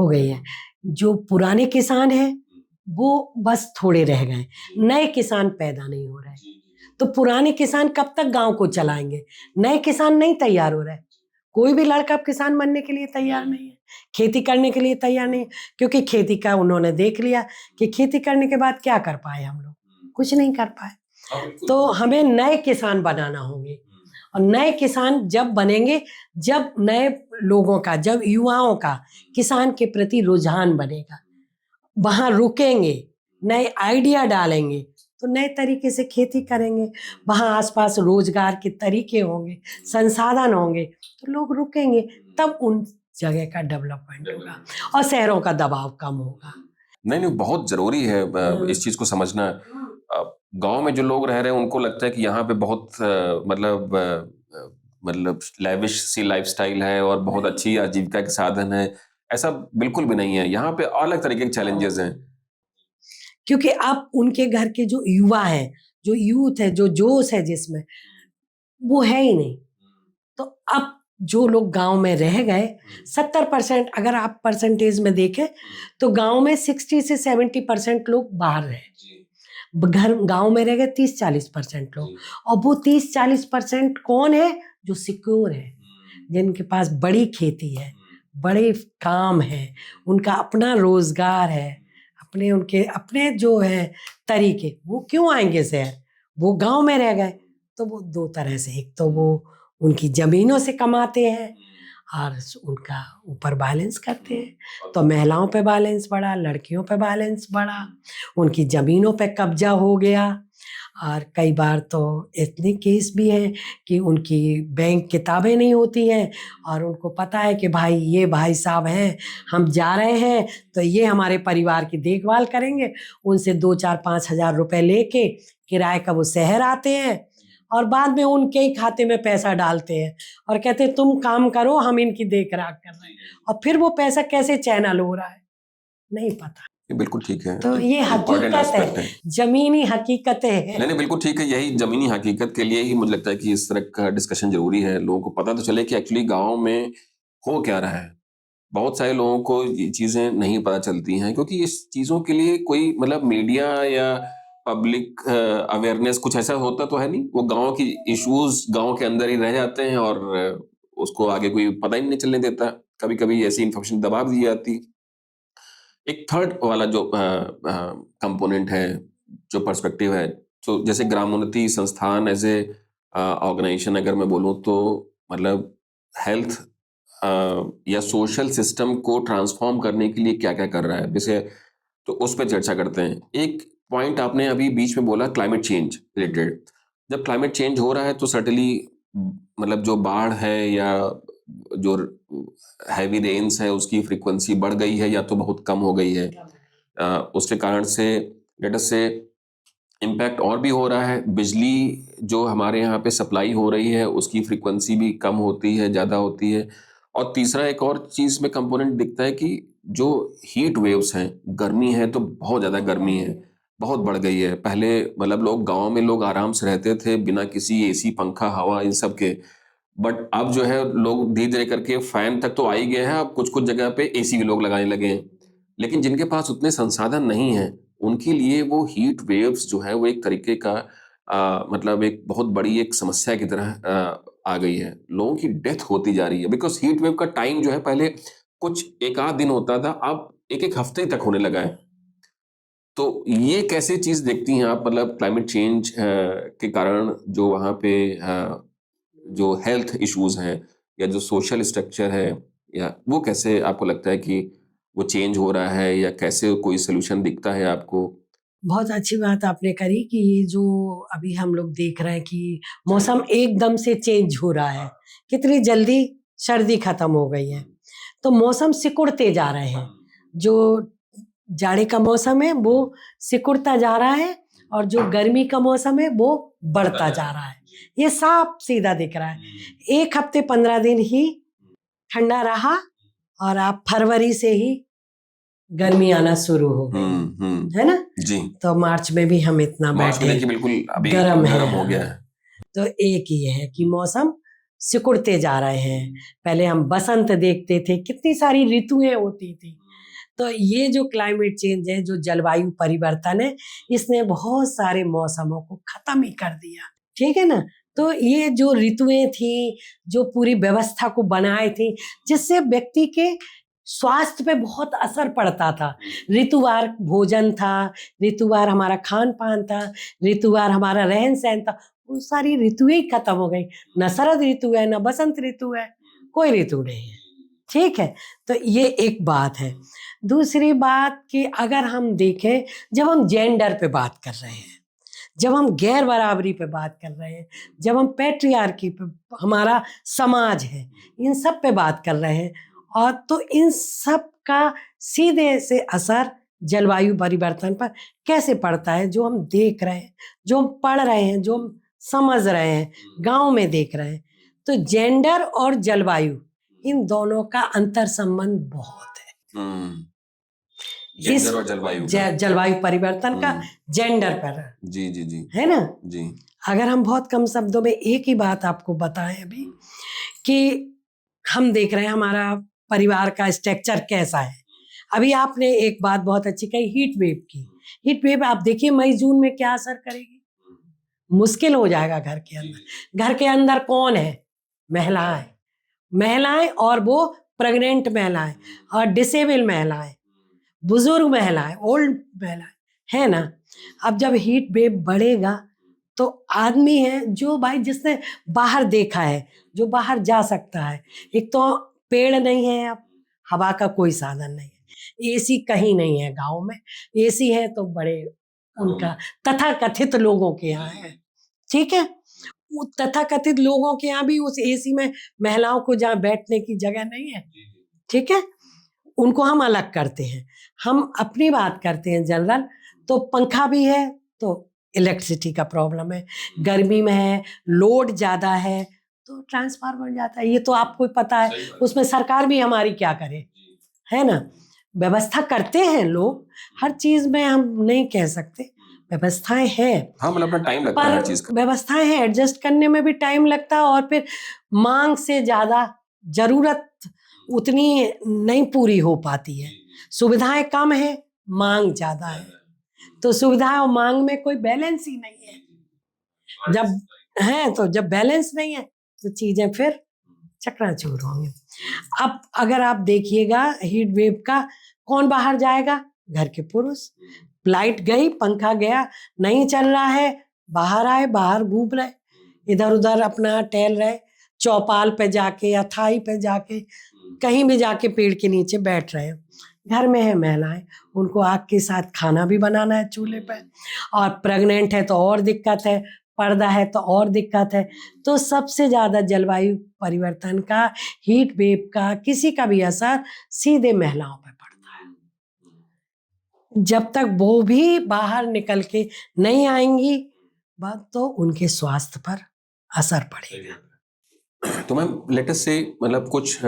गई है। जो पुराने किसान हैं वो बस थोड़े रह गए, नए किसान पैदा नहीं हो रहे। तो पुराने किसान कब तक गांव को चलाएंगे? नए किसान नहीं तैयार हो रहे। कोई भी लड़का अब किसान बनने के लिए तैयार नहीं है, खेती करने के लिए तैयार नहीं है, क्योंकि खेती का उन्होंने देख लिया कि खेती करने के बाद क्या कर पाए हम लोग? कुछ नहीं कर पाए। तो हमें नए किसान बनाना होंगे, और नए किसान जब बनेंगे जब नए लोगों का, जब युवाओं का किसान के प्रति रुझान बनेगा, वहां रुकेंगे, नए आइडिया डालेंगे, तो नए तरीके से खेती करेंगे, वहां आसपास रोजगार के तरीके होंगे, संसाधन होंगे, तो लोग रुकेंगे, तब उन जगह का डेवलपमेंट होगा और शहरों का दबाव कम होगा। नहीं, बहुत जरूरी है इस चीज को समझना। गांव में जो लोग रह रहे हैं उनको लगता है कि यहाँ पे बहुत मतलब लैविश सी लाइफस्टाइल है और बहुत अच्छी आजीविका के साधन है। ऐसा बिल्कुल भी नहीं है, यहाँ पे अलग तरीके के चैलेंजेस हैं। क्योंकि अब उनके घर के जो युवा हैं, जो यूथ है, जो जोश है जिसमें, वो है ही नहीं। तो अब जो लोग गांव में रह गए, 70%, अगर आप परसेंटेज में देखें तो गांव में 60 से 70% लोग बाहर रहे, घर गांव में रह गए 30-40% लोग। और वो 30-40% कौन है? जो सिक्योर है, जिनके पास बड़ी खेती है, बड़े काम है, उनका अपना रोजगार है, उनके अपने जो है तरीके, वो क्यों आएंगे शहर? वो गांव में रह गए। तो वो 2 तरह से, एक तो वो उनकी जमीनों से कमाते हैं, और उनका ऊपर वायलेंस करते हैं। तो महिलाओं पे वायलेंस बढ़ा, लड़कियों पे वायलेंस बढ़ा, उनकी ज़मीनों पे कब्जा हो गया। और कई बार तो इतने केस भी हैं कि उनकी बैंक किताबें नहीं होती हैं और उनको पता है कि भाई ये भाई साहब हैं, हम जा रहे हैं तो ये हमारे परिवार की देखभाल करेंगे। उनसे 2 4 5 हज़ार रुपए लेके किराए का वो शहर आते हैं और बाद में उनके ही खाते में पैसा डालते हैं और कहते हैं तुम काम करो, हम इनकी देख रेख कर रहे हैं। और फिर वो पैसा कैसे चैनल हो रहा है नहीं पता। ये बिल्कुल ठीक है, तो ये इम्पोर्टेंट हकीकत एस्पेक्ट है, है। जमीनी हकीकतें हैं। नहीं नहीं, बिल्कुल ठीक है। यही जमीनी हकीकत के लिए ही मुझे लगता है कि इस तरह का डिस्कशन जरूरी है। लोगों को पता तो चले कि एक्चुअली गांव में हो क्या रहा है। बहुत सारे लोगों को ये चीजें नहीं पता चलती हैं क्योंकि इस चीजों के लिए कोई मतलब मीडिया या पब्लिक अवेयरनेस कुछ ऐसा होता तो है नहीं। वो गांव की इश्यूज गांव के अंदर ही रह जाते हैं और उसको आगे कोई पता ही नहीं चलने देता। कभी कभी ऐसी इंफॉर्मेशन दबा दी जाती। एक थर्ड वाला जो कंपोनेंट है, जो पर्सपेक्टिव है, तो जैसे ग्रामोन्नति संस्थान एज ए ऑर्गेनाइजेशन अगर मैं बोलूँ तो मतलब हेल्थ या सोशल सिस्टम को ट्रांसफॉर्म करने के लिए क्या क्या कर रहा है, जैसे तो उस पर चर्चा करते हैं। एक पॉइंट आपने अभी बीच में बोला क्लाइमेट चेंज रिलेटेड। जब क्लाइमेट चेंज हो रहा है तो सर्टनली मतलब जो बाढ़ है या जो हैवी रेन्स है उसकी फ्रीक्वेंसी बढ़ गई है या तो बहुत कम हो गई है। उसके कारण से लेट अस से इम्पैक्ट और भी हो रहा है। बिजली जो हमारे यहाँ पे सप्लाई हो रही है उसकी फ्रीक्वेंसी भी कम होती है, ज़्यादा होती है। और तीसरा एक और चीज़ में कंपोनेंट दिखता है कि जो हीट वेव्स हैं, गर्मी है तो बहुत ज़्यादा गर्मी है, बहुत बढ़ गई है। पहले मतलब लोग गांव में लोग आराम से रहते थे बिना किसी एसी पंखा हवा इन सब के। बट अब जो है लोग धीरे धीरे करके फैन तक तो आ ही गए हैं, अब कुछ कुछ जगह पे एसी भी लोग लगाने लगे हैं। लेकिन जिनके पास उतने संसाधन नहीं हैं उनके लिए वो हीट वेव्स जो है वो एक तरीके का मतलब एक बहुत बड़ी एक समस्या की तरह आ गई है। लोगों की डेथ होती जा रही है बिकॉज हीट वेव का टाइम जो है पहले कुछ एक आध दिन होता था, अब एक एक हफ्ते तक होने लगा है। तो ये कैसे चीज देखती हैं आप, मतलब क्लाइमेट चेंज के कारण जो वहाँ पे जो हेल्थ इश्यूज हैं या जो सोशल स्ट्रक्चर है, या वो कैसे आपको लगता है कि वो चेंज हो रहा है या कैसे कोई सोल्यूशन दिखता है आपको? बहुत अच्छी बात आपने करी कि ये जो अभी हम लोग देख रहे हैं कि मौसम एकदम से चेंज हो रहा है, कितनी जल्दी सर्दी खत्म हो गई है, तो मौसम सिकुड़ते जा रहे हैं। जो जाड़े का मौसम है वो सिकुड़ता जा रहा है और जो गर्मी का मौसम है वो बढ़ता जा रहा है। ये साफ सीधा दिख रहा है। 1 हफ्ते 15 दिन ही ठंडा रहा और आप फरवरी से ही गर्मी आना शुरू हो गई, है ना? जी। तो मार्च में भी हम इतना मार्च में बैठे, देखिए बिल्कुल अभी गर्म है। गर्म हो गया है। तो एक ये है कि मौसम सिकुड़ते जा रहे हैं। पहले हम बसंत देखते थे, कितनी सारी ऋतुएं होती थी। तो ये जो क्लाइमेट चेंज है, जो जलवायु परिवर्तन है, इसने बहुत सारे मौसमों को खत्म ही कर दिया। ठीक है ना? तो ये जो ऋतुएं थी, जो पूरी व्यवस्था को बनाए थी, जिससे व्यक्ति के स्वास्थ्य पे बहुत असर पड़ता था। ऋतुवार भोजन था, ऋतुवार हमारा खान पान था, ऋतुवार हमारा रहन सहन था। वो सारी ऋतुएं ही खत्म हो गई। न शरद ऋतु है, न बसंत ऋतु है, कोई ऋतु नहीं है। ठीक है? तो ये एक बात है। दूसरी बात कि अगर हम देखें, जब हम जेंडर पे बात कर रहे हैं, जब हम गैर बराबरी पे बात कर रहे हैं, जब हम पैट्रियार्की पे, हमारा समाज है, इन सब पे बात कर रहे हैं, और तो इन सब का सीधे से असर जलवायु परिवर्तन पर कैसे पड़ता है, जो हम देख रहे हैं, जो हम पढ़ रहे हैं, जो हम समझ रहे हैं, गांव में देख रहे हैं। तो जेंडर और जलवायु, इन दोनों का अंतर संबंध बहुत है। जेंडर और जलवायु का, जलवायु परिवर्तन का जेंडर पर, जी जी जी, है ना? जी। अगर हम बहुत कम शब्दों में एक ही बात आपको बताएं अभी, कि हम देख रहे हैं हमारा परिवार का स्ट्रक्चर कैसा है। अभी आपने एक बात बहुत अच्छी कही, हीट वेव की। हीट वेव आप देखिए मई जून में क्या असर करेगी, मुश्किल हो जाएगा घर के अंदर। घर के अंदर कौन है? महिलाएं, महिलाएं, और वो प्रेग्नेंट महिलाएं और डिसेबल महिलाएं, बुजुर्ग महिलाएं, ओल्ड महिलाएं, है ना? अब जब हीट वेव बढ़ेगा तो आदमी है जो भाई जिसने बाहर देखा है, जो बाहर जा सकता है, एक तो पेड़ नहीं है, अब हवा का कोई साधन नहीं है, एसी कहीं नहीं है गांव में। एसी है तो बड़े उनका तथाकथित लोगों के यहाँ है, ठीक है। वो तथाकथित लोगों के यहाँ भी उस एसी में महिलाओं को जहाँ बैठने की जगह नहीं है, ठीक है। उनको हम अलग करते हैं, हम अपनी बात करते हैं जनरल। तो पंखा भी है तो इलेक्ट्रिसिटी का प्रॉब्लम है, गर्मी में है, लोड ज़्यादा है तो ट्रांसफार्मर जाता है, ये तो आपको पता है। उसमें सरकार भी हमारी क्या करे, है ना। व्यवस्था करते हैं लोग, हर चीज़ में हम नहीं कह सकते, व्यवस्थाएं हैं। हाँ, मतलब अपना टाइम लगता है हर चीज पर का। व्यवस्थाएं हैं, एडजस्ट करने में भी टाइम लगता है, और फिर मांग से ज़्यादा जरूरत उतनी नहीं पूरी हो पाती है। सुविधाएं कम है, मांग ज़्यादा है, तो सुविधा और मांग में कोई बैलेंस ही नहीं है। जब बैलेंस नहीं है तो चीजें फिर चकनाचूर होंगी। अब अगर आप देखिएगा हीट वेव का, कौन बाहर जाएगा? घर के पुरुष। लाइट गई, पंखा गया, नहीं चल रहा है, बाहर आए, बाहर घूम रहे, इधर उधर अपना टहल रहे, चौपाल पे जाके या थाई पे जाके, कहीं भी जाके पेड़ के नीचे बैठ रहे हैं। घर में है महिलाएं, उनको आग के साथ खाना भी बनाना है चूल्हे पे, और प्रेग्नेंट है तो और दिक्कत है, पर्दा है तो और दिक्कत है। तो सबसे ज़्यादा जलवायु परिवर्तन का, हीट वेव का, किसी का भी असर सीधे महिलाओं पर पड़ता है। जब तक वो भी बाहर निकल के नहीं आएंगी, बात तो उनके स्वास्थ्य पर असर पड़ेगा। तो मैम लेट अस से, मतलब कुछ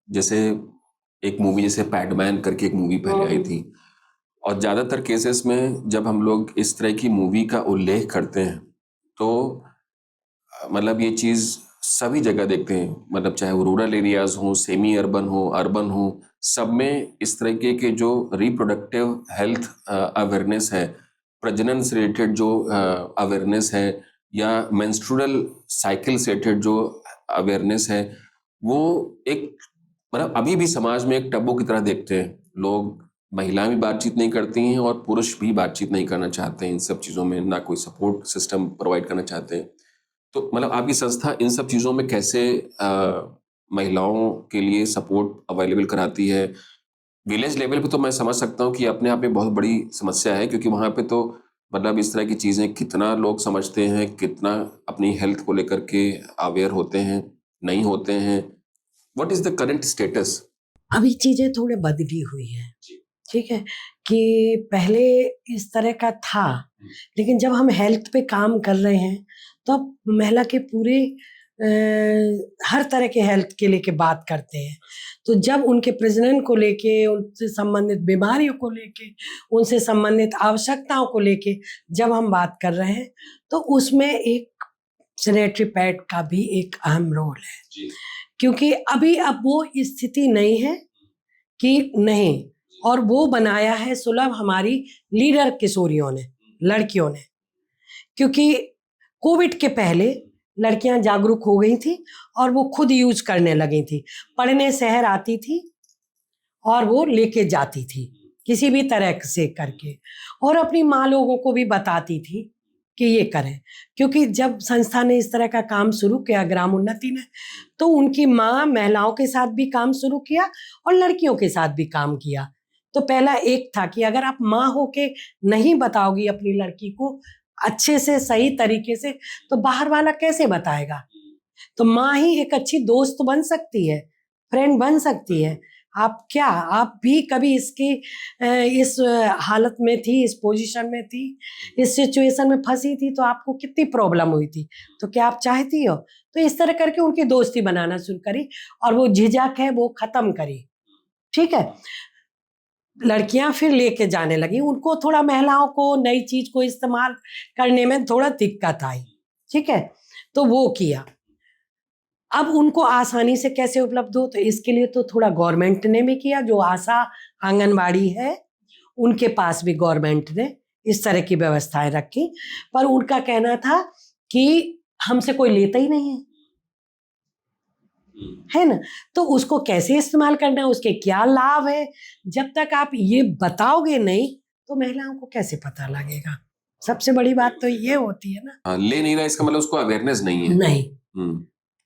जैसे एक मूवी जैसे पैडमैन करके एक मूवी पहले आई थी, और ज़्यादातर केसेस में जब हम लोग इस तरह की मूवी का उल्लेख करते हैं तो मतलब ये चीज़ सभी जगह देखते हैं, मतलब चाहे वो रूरल एरियाज हो, सेमी अर्बन हो, सब में इस तरीके के जो रिप्रोडक्टिव हेल्थ अवेयरनेस है, प्रजनन से रिलेटेड जो अवेयरनेस है, या मेंस्ट्रुअल साइकिल से रिलेटेड जो अवेयरनेस है, वो एक मतलब अभी भी समाज में एक टब्बू की तरह देखते हैं लोग। महिलाएं भी बातचीत नहीं करती हैं और पुरुष भी बातचीत नहीं करना चाहते हैं इन सब चीज़ों में, ना कोई सपोर्ट सिस्टम प्रोवाइड करना चाहते हैं। तो मतलब आपकी संस्था इन सब चीज़ों में कैसे महिलाओं के लिए सपोर्ट अवेलेबल कराती है? विलेज लेवल पे तो मैं समझ सकता हूँ कि अपने आप में बहुत बड़ी समस्या है, क्योंकि वहाँ पे तो मतलब इस तरह की चीज़ें कितना लोग समझते हैं, कितना अपनी हेल्थ को लेकर के अवेयर होते हैं, नहीं होते हैं। What is the current status? अभी चीजें थोड़े बदली हुई है, ठीक है, कि पहले इस तरह का था, लेकिन जब हम हेल्थ पे काम कर रहे हैं तो अब महिला के पूरे हर तरह के हेल्थ के लेके बात करते हैं। तो जब उनके प्रजनन को लेके, उनसे संबंधित बीमारियों को लेके, उनसे संबंधित आवश्यकताओं को लेके जब हम बात कर रहे हैं, तो उसमें एक सैनिटरी पैड का भी एक अहम रोल है, क्योंकि अभी अब वो स्थिति नहीं है कि नहीं, और वो बनाया है सुलभ हमारी लीडर किशोरियों ने, लड़कियों ने। क्योंकि कोविड के पहले लड़कियां जागरूक हो गई थी और वो खुद यूज करने लगी थी, पढ़ने शहर आती थी और वो लेके जाती थी किसी भी तरह से करके, और अपनी माँ लोगों को भी बताती थी कि ये करें। क्योंकि जब संस्था ने इस तरह का काम शुरू किया, ग्राम उन्नति ने, तो उनकी माँ महिलाओं के साथ भी काम शुरू किया और लड़कियों के साथ भी काम किया। तो पहला एक था कि अगर आप माँ होके नहीं बताओगी अपनी लड़की को अच्छे से, सही तरीके से, तो बाहर वाला कैसे बताएगा? तो माँ ही एक अच्छी दोस्त बन सकती है, फ्रेंड बन सकती है। आप भी कभी इस हालत में थी, इस पोजीशन में थी, इस सिचुएशन में फंसी थी, तो आपको कितनी प्रॉब्लम हुई थी, तो क्या आप चाहती हो? तो इस तरह करके उनकी दोस्ती बनाना शुरू करी और वो झिझक है वो खत्म करी, ठीक है। लड़कियां फिर लेके जाने लगी, उनको थोड़ा, महिलाओं को नई चीज को इस्तेमाल करने में थोड़ा दिक्कत आई, ठीक है, तो वो किया। अब उनको आसानी से कैसे उपलब्ध हो, तो इसके लिए तो थोड़ा गवर्नमेंट ने भी किया, जो आशा आंगनबाड़ी है उनके पास भी गवर्नमेंट ने इस तरह की व्यवस्थाएं रखी। पर उनका कहना था कि हमसे कोई लेता ही नहीं है ना, तो उसको कैसे इस्तेमाल करना है, उसके क्या लाभ है, जब तक आप ये बताओगे नहीं तो महिलाओं को कैसे पता लगेगा? सबसे बड़ी बात तो ये होती है ना। ले नहीं रहा इसका मतलब उसको अवेयरनेस नहीं है। नहीं,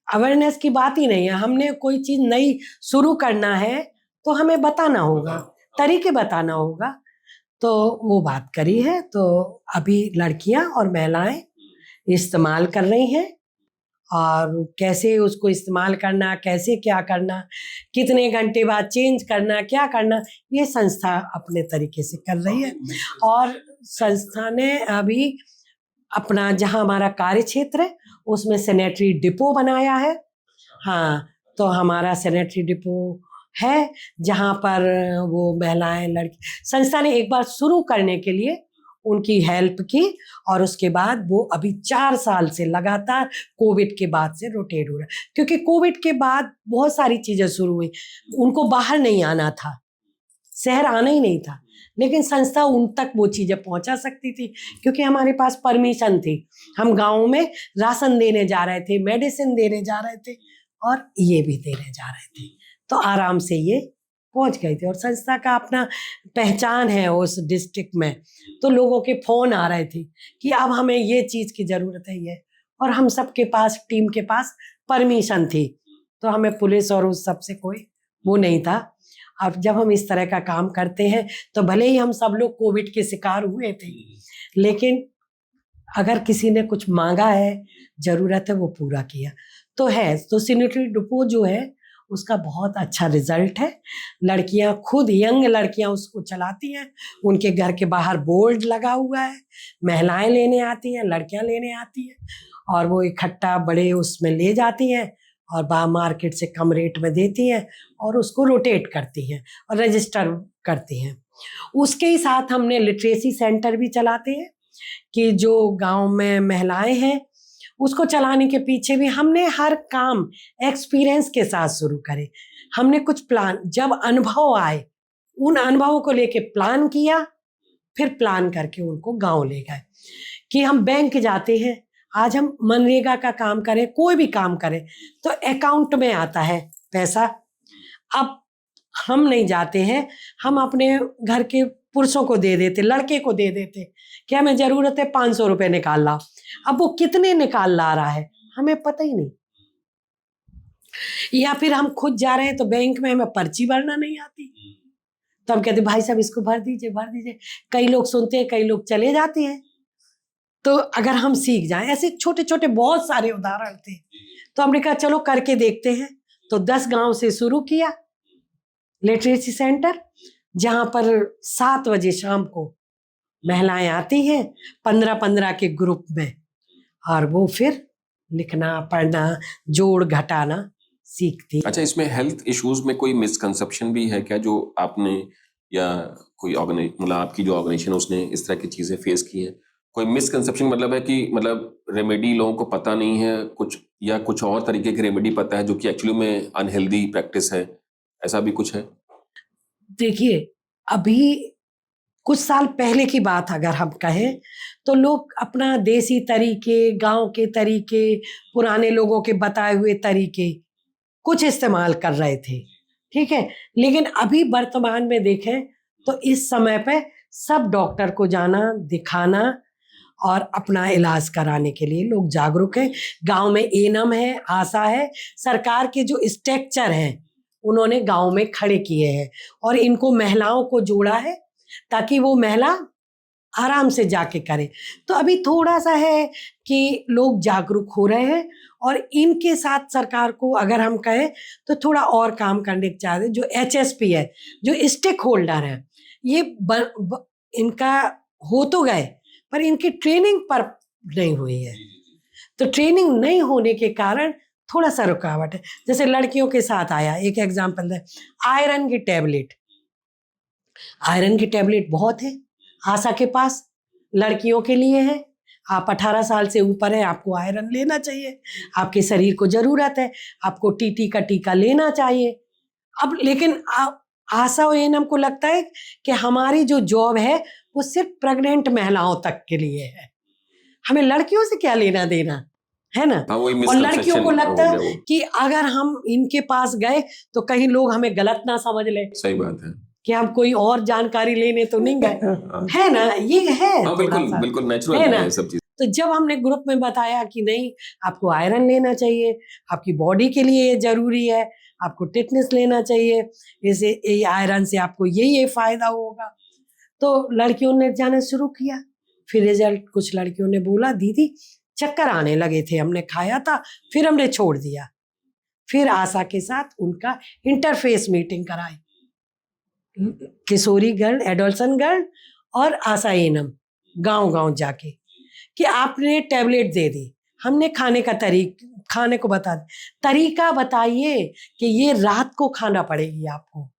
अवेयरनेस की बात ही नहीं है। हमने कोई चीज नई शुरू करना है तो हमें बताना होगा, तरीके बताना होगा। तो वो बात करी है। तो अभी लड़कियां और महिलाएं इस्तेमाल कर रही हैं, और कैसे उसको इस्तेमाल करना, कैसे क्या करना, कितने घंटे बाद चेंज करना, क्या करना, ये संस्था अपने तरीके से कर रही है। और संस्था ने अभी अपना, जहाँ हमारा कार्य क्षेत्र है उसमें सैनिटरी डिपो बनाया है। हाँ, तो हमारा सैनिटरी डिपो है जहाँ पर वो महिलाएं, लड़की, संस्था ने एक बार शुरू करने के लिए उनकी हेल्प की, और उसके बाद वो अभी 4 साल से लगातार कोविड के बाद से रोटेट हो रहा है। क्योंकि कोविड के बाद बहुत सारी चीज़ें शुरू हुई, उनको बाहर नहीं आना था, शहर आना ही नहीं था, लेकिन संस्था उन तक वो चीज़ें पहुंचा सकती थी क्योंकि हमारे पास परमिशन थी। हम गाँव में राशन देने जा रहे थे, मेडिसिन देने जा रहे थे, और ये भी देने जा रहे थे, तो आराम से ये पहुंच गए थे। और संस्था का अपना पहचान है उस डिस्ट्रिक्ट में, तो लोगों के फ़ोन आ रहे थे कि अब हमें ये चीज़ की ज़रूरत है ये, और हम सबके पास, टीम के पास परमिशन थी, तो हमें पुलिस और उस सब से कोई वो नहीं था। अब जब हम इस तरह का काम करते हैं तो भले ही हम सब लोग कोविड के शिकार हुए थे, लेकिन अगर किसी ने कुछ मांगा है, ज़रूरत है, वो पूरा किया तो है। तो सैनिटरी डिपो जो है उसका बहुत अच्छा रिजल्ट है। लड़कियां खुद, यंग लड़कियां उसको चलाती हैं, उनके घर के बाहर बोर्ड लगा हुआ है, महिलाएं लेने आती हैं, लड़कियां लेने आती हैं, और वो इकट्ठा बड़े उसमें ले जाती हैं और बाहर मार्केट से कम रेट में देती हैं, और उसको रोटेट करती हैं और रजिस्टर करती हैं। उसके ही साथ हमने लिटरेसी सेंटर भी चलाते हैं कि जो गांव में महिलाएं हैं उसको चलाने के पीछे भी हमने हर काम एक्सपीरियंस के साथ शुरू करे। हमने कुछ प्लान, जब अनुभव आए उन अनुभवों को लेके प्लान किया, फिर प्लान करके उनको गांव ले गए। कि हम बैंक जाते हैं, आज हम मनरेगा का काम करें, कोई भी काम करें, तो अकाउंट में आता है पैसा। अब हम नहीं जाते हैं, हम अपने घर के पुरुषों को दे देते, लड़के को दे देते कि हमें ज़रूरत है 500 रुपये निकाल लाओ। अब वो कितने निकाल ला रहा है हमें पता ही नहीं, या फिर हम खुद जा रहे हैं तो बैंक में हमें पर्ची भरना नहीं आती, तो हम कहते भाई साहब इसको भर दीजिए, भर दीजिए। कई लोग सुनते हैं, कई लोग चले जाते हैं। तो अगर हम सीख जाएं, ऐसे छोटे छोटे बहुत सारे उदाहरण थे, तो हमने कहा चलो करके देखते हैं। तो 10 गांव से शुरू किया लिटरेसी सेंटर, जहाँ पर 7 बजे शाम को महिलाएं आती हैं 15-15 के ग्रुप में, और वो फिर लिखना, पढ़ना, जोड़ घटाना सीखती। अच्छा, इसमें हेल्थ इश्यूज में कोई मिसकंसेप्शन भी है क्या, जो आपने या कोई मतलब आपकी जो ऑर्गेनाइजेशन उसने इस तरह की चीजें फेस की हैं? कोई मिसकंसेप्शन मतलब है कि मतलब रेमेडी लोगों को पता नहीं है कुछ, या कुछ और तरीके की रेमेडी पता है जो कि एक्चुअली में अनहेल्दी प्रैक्टिस है, ऐसा भी कुछ है? देखिए, अभी कुछ साल पहले की बात अगर हम कहें तो लोग अपना देसी तरीके, गांव के तरीके, पुराने लोगों के बताए हुए तरीके कुछ इस्तेमाल कर रहे थे, ठीक है। लेकिन अभी वर्तमान में देखें तो इस समय पे सब डॉक्टर को जाना, दिखाना और अपना इलाज कराने के लिए लोग जागरूक हैं। गांव में एनम है, आशा है, सरकार के जो स्ट्रक्चर हैं उन्होंने गांव में खड़े किए हैं, और इनको महिलाओं को जोड़ा है ताकि वो महिला आराम से जाके करे। तो अभी थोड़ा सा है कि लोग जागरूक हो रहे हैं, और इनके साथ सरकार को अगर हम कहें तो थोड़ा और काम करने चाहिए। जो HSP है, जो स्टेक होल्डर है, ये इनका हो तो गए पर इनकी ट्रेनिंग पर नहीं हुई है। तो ट्रेनिंग नहीं होने के कारण थोड़ा सा रुकावट है। जैसे लड़कियों के साथ आया, एक एग्जाम्पल है, आयरन की टैबलेट। आयरन की टैबलेट बहुत है आशा के पास, लड़कियों के लिए है। आप 18 साल से ऊपर है, आपको आयरन लेना चाहिए, आपके शरीर को ज़रूरत है, आपको टीटी का टीका लेना चाहिए। अब लेकिन आशा और एएनएम को लगता है कि हमारी जो जॉब है वो सिर्फ प्रेग्नेंट महिलाओं तक के लिए है, हमें लड़कियों से क्या लेना देना है ना। हाँ, वही और लड़कियों को लगता हो है गया वो। कि अगर हम इनके पास गए तो कहीं लोग हमें गलत ना समझ ले सही बात है। कि हम कोई और जानकारी लेने तो नहीं गए, हाँ, है ना, ये है हाँ, थोड़ा बिल्कुल सा, बिल्कुल नेचुरल है है ना। ये सब चीज। तो जब हमने ग्रुप में बताया कि नहीं, आपको आयरन लेना चाहिए, आपकी बॉडी के लिए ये ज़रूरी है, आपको टिटनेस लेना चाहिए, इसे ये आयरन से आपको ये फ़ायदा होगा, तो लड़कियों ने जाना शुरू किया। फिर रिजल्ट कुछ लड़कियों ने बोला दीदी चक्कर आने लगे थे, हमने खाया था, फिर हमने छोड़ दिया। फिर आशा के साथ उनका इंटरफेस मीटिंग कराई, किशोरी गर्ल, एडोलसन गर्ल और आशा एनम, गांव-गांव जाके, कि आपने टैबलेट दे दी, हमने खाने को बता तरीका बताइए कि ये रात को खाना पड़ेगी आपको,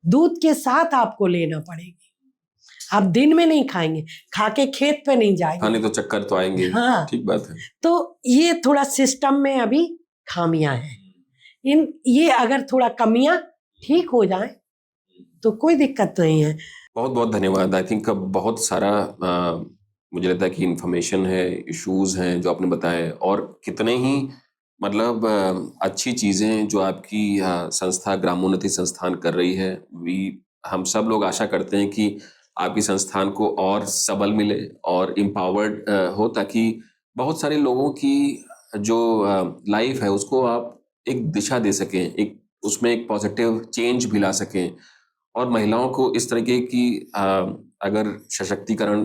दूध के साथ आपको लेना पड़ेगी, आप दिन में नहीं खाएंगे, खा के खेत पे नहीं जाएंगे, खाने तो चक्कर तो आएंगे। हाँ, ठीक बात है। तो ये थोड़ा सिस्टम में अभी खामियां हैं। ये अगर थोड़ा कमियां ठीक हो जाएं तो कोई दिक्कत नहीं है। बहुत बहुत धन्यवाद। आई थिंक बहुत सारा मुझे लगता है कि इन्फॉर्मेशन है, इश्यूज हैं जो आपने बताए, और कितने ही मतलब अच्छी चीज़ें जो आपकी संस्था ग्रामोन्नति संस्थान कर रही है। हम सब लोग आशा करते हैं कि आपकी संस्थान को और सबल मिले और एम्पावर्ड हो, ताकि बहुत सारे लोगों की जो लाइफ है उसको आप एक दिशा दे सकें, एक उसमें एक पॉजिटिव चेंज भी ला सकें, और महिलाओं को इस तरीके की अगर सशक्तिकरण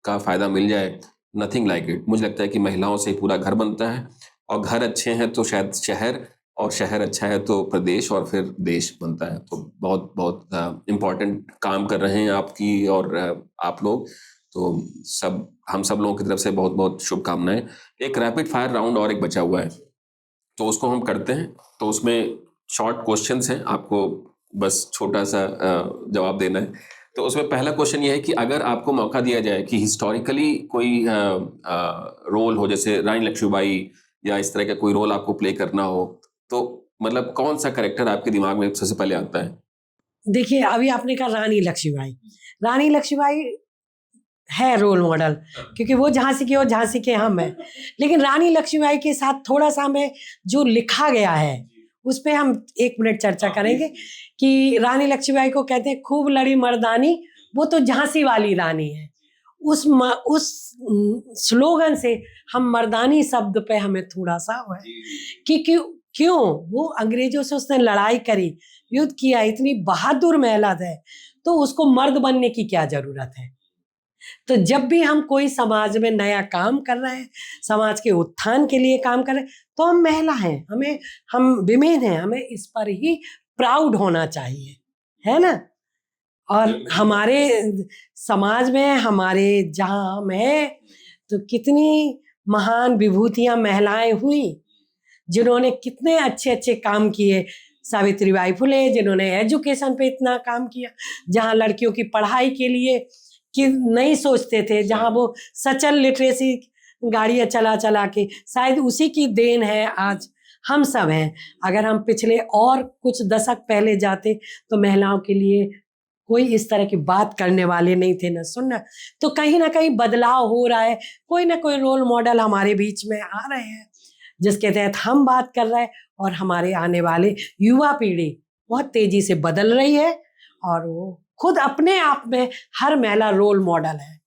का फ़ायदा मिल जाए, नथिंग लाइक इट। मुझे लगता है कि महिलाओं से पूरा घर बनता है, और घर अच्छे हैं तो शायद शहर, और शहर अच्छा है तो प्रदेश, और फिर देश बनता है। तो बहुत बहुत इम्पोर्टेंट काम कर रहे हैं आपकी और आप लोग। तो हम सब लोगों की तरफ से बहुत बहुत शुभकामनाएं। एक रैपिड फायर राउंड और एक बचा हुआ है, तो उसको हम करते हैं। तो उसमें शॉर्ट क्वेश्चंस हैं, आपको बस छोटा सा जवाब देना है। तो उसमें पहला क्वेश्चन ये है कि अगर आपको मौका दिया जाए कि हिस्टोरिकली कोई रोल हो, जैसे रानी लक्ष्मीबाई या इस तरह का कोई रोल आपको प्ले करना हो, तो मतलब कौन सा कैरेक्टर आपके दिमाग में सबसे पहले आता है? देखिए, अभी आपने कहा रानी लक्ष्मीबाई। रानी लक्ष्मीबाई है रोल मॉडल, क्योंकि वो झांसी की और झांसी के हम हैं। लेकिन रानी लक्ष्मीबाई के साथ थोड़ा-सा हमें जो लिखा गया है, उस पे हम 1 मिनट चर्चा करेंगे कि रानी लक्ष्मीबाई को कहते हैं खूब लड़ी मर्दानी, वो तो झांसी वाली रानी है। उस स्लोगन से हम मर्दानी शब्द पे हमें थोड़ा-सा वो है कि क्यों वो अंग्रेजों से उसने लड़ाई करी, युद्ध किया, इतनी बहादुर महिला है, तो उसको मर्द बनने की क्या ज़रूरत है? तो जब भी हम कोई समाज में नया काम कर रहे हैं, समाज के उत्थान के लिए काम कर रहे हैं, तो हम महिला हैं, हम विमेन हैं, हमें इस पर ही प्राउड होना चाहिए, है ना? और हमारे समाज में, हमारे जहाँ हम हैं, तो कितनी महान विभूतियाँ महिलाएं हुई, जिन्होंने कितने अच्छे-अच्छे काम किए। सावित्रीबाई फुले, जिन्होंने एजुकेशन पे इतना काम किया, जहाँ लड़कियों की पढ़ाई के लिए कि नहीं सोचते थे, जहाँ वो सचल लिटरेसी गाड़ियाँ चला के, शायद उसी की देन है आज हम सब हैं। अगर हम पिछले और कुछ दशक पहले जाते तो महिलाओं के लिए कोई इस तरह की बात करने वाले नहीं थे, न सुनना। तो कहीं ना कहीं बदलाव हो रहा है, कोई ना कोई रोल मॉडल हमारे बीच में आ रहे हैं, जिसके तहत हम बात कर रहे हैं, और हमारे आने वाले युवा पीढ़ी बहुत तेजी से बदल रही है, और वो खुद अपने आप में हर महिला रोल मॉडल है।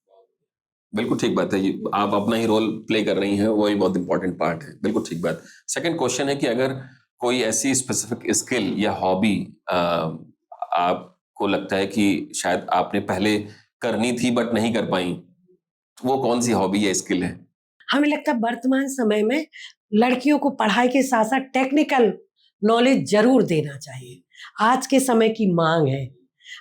बिल्कुल ठीक बात है, आप अपना ही रोल प्ले कर रही हैं, वही बहुत इंपॉर्टेंट पार्ट है। बिल्कुल ठीक बात। सेकंड क्वेश्चन है कि अगर कोई ऐसी स्पेसिफिक स्किल या हॉबी आपको लगता है कि शायद आपने पहले करनी थी बट नहीं कर पाई, तो वो कौन सी हॉबी या स्किल है? हमें लगता है वर्तमान समय में लड़कियों को पढ़ाई के साथ साथ टेक्निकल नॉलेज जरूर देना चाहिए। आज के समय की मांग है।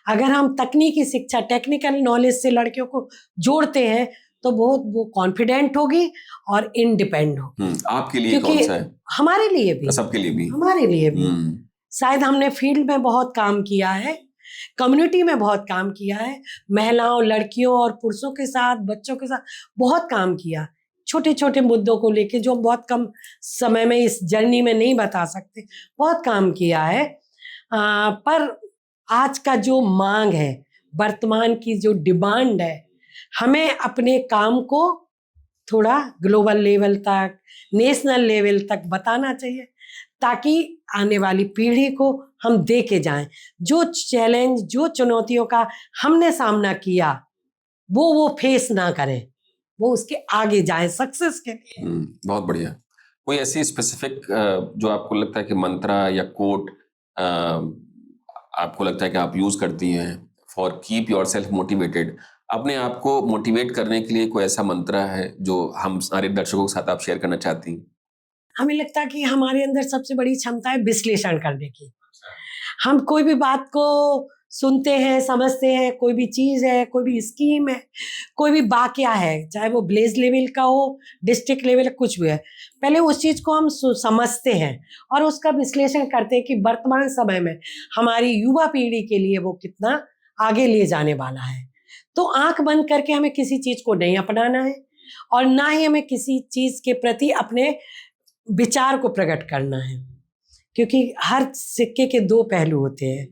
अगर हम तकनीकी शिक्षा, टेक्निकल नॉलेज से लड़कियों को जोड़ते हैं, तो बहुत वो कॉन्फिडेंट होगी और इंडिपेंडेंट होगी। आपके लिए क्योंकि कौन सा है? हमारे लिए भी, सबके लिए भी, हमारे लिए भी। शायद हमने फील्ड में बहुत काम किया है, कम्युनिटी में बहुत काम किया है, महिलाओं, लड़कियों और पुरुषों के साथ, बच्चों के साथ बहुत काम किया, छोटे छोटे मुद्दों को लेके, जो बहुत कम समय में इस जर्नी में नहीं बता सकते, बहुत काम किया है। पर आज का जो मांग है, वर्तमान की जो डिमांड है, हमें अपने काम को थोड़ा ग्लोबल लेवल तक, नेशनल लेवल तक बताना चाहिए, ताकि आने वाली पीढ़ी को हम दे के जाएं। जो चैलेंज, जो चुनौतियों का हमने सामना किया, वो फेस ना करें। वो उसके आगे जाए सक्सेस के लिए। बहुत बढ़िया। कोई ऐसी स्पेसिफिक जो आपको लगता है कि मंत्रा या कोट आपको लगता है कि आप यूज करती हैं फॉर कीप योरसेल्फ मोटिवेटेड, अपने आप को मोटिवेट करने के लिए कोई ऐसा मंत्रा है जो हम सारे दर्शकों के साथ आप शेयर करना चाहती हैं? हमें लगता है कि हमारे अंदर सबसे बड़ी क्षमता है विश्लेषण करने की। हम कोई भी बात को सुनते हैं, समझते हैं, कोई भी चीज़ है, कोई भी स्कीम है, कोई भी वाक़या है, चाहे वो विलेज लेवल का हो, डिस्ट्रिक्ट लेवल कुछ भी है। पहले उस चीज़ को हम समझते हैं और उसका विश्लेषण करते हैं कि वर्तमान समय में हमारी युवा पीढ़ी के लिए वो कितना आगे ले जाने वाला है। तो आँख बंद करके हमें किसी चीज़ को नहीं अपनाना है और ना ही हमें किसी चीज़ के प्रति अपने विचार को प्रकट करना है, क्योंकि हर सिक्के के दो पहलू होते हैं,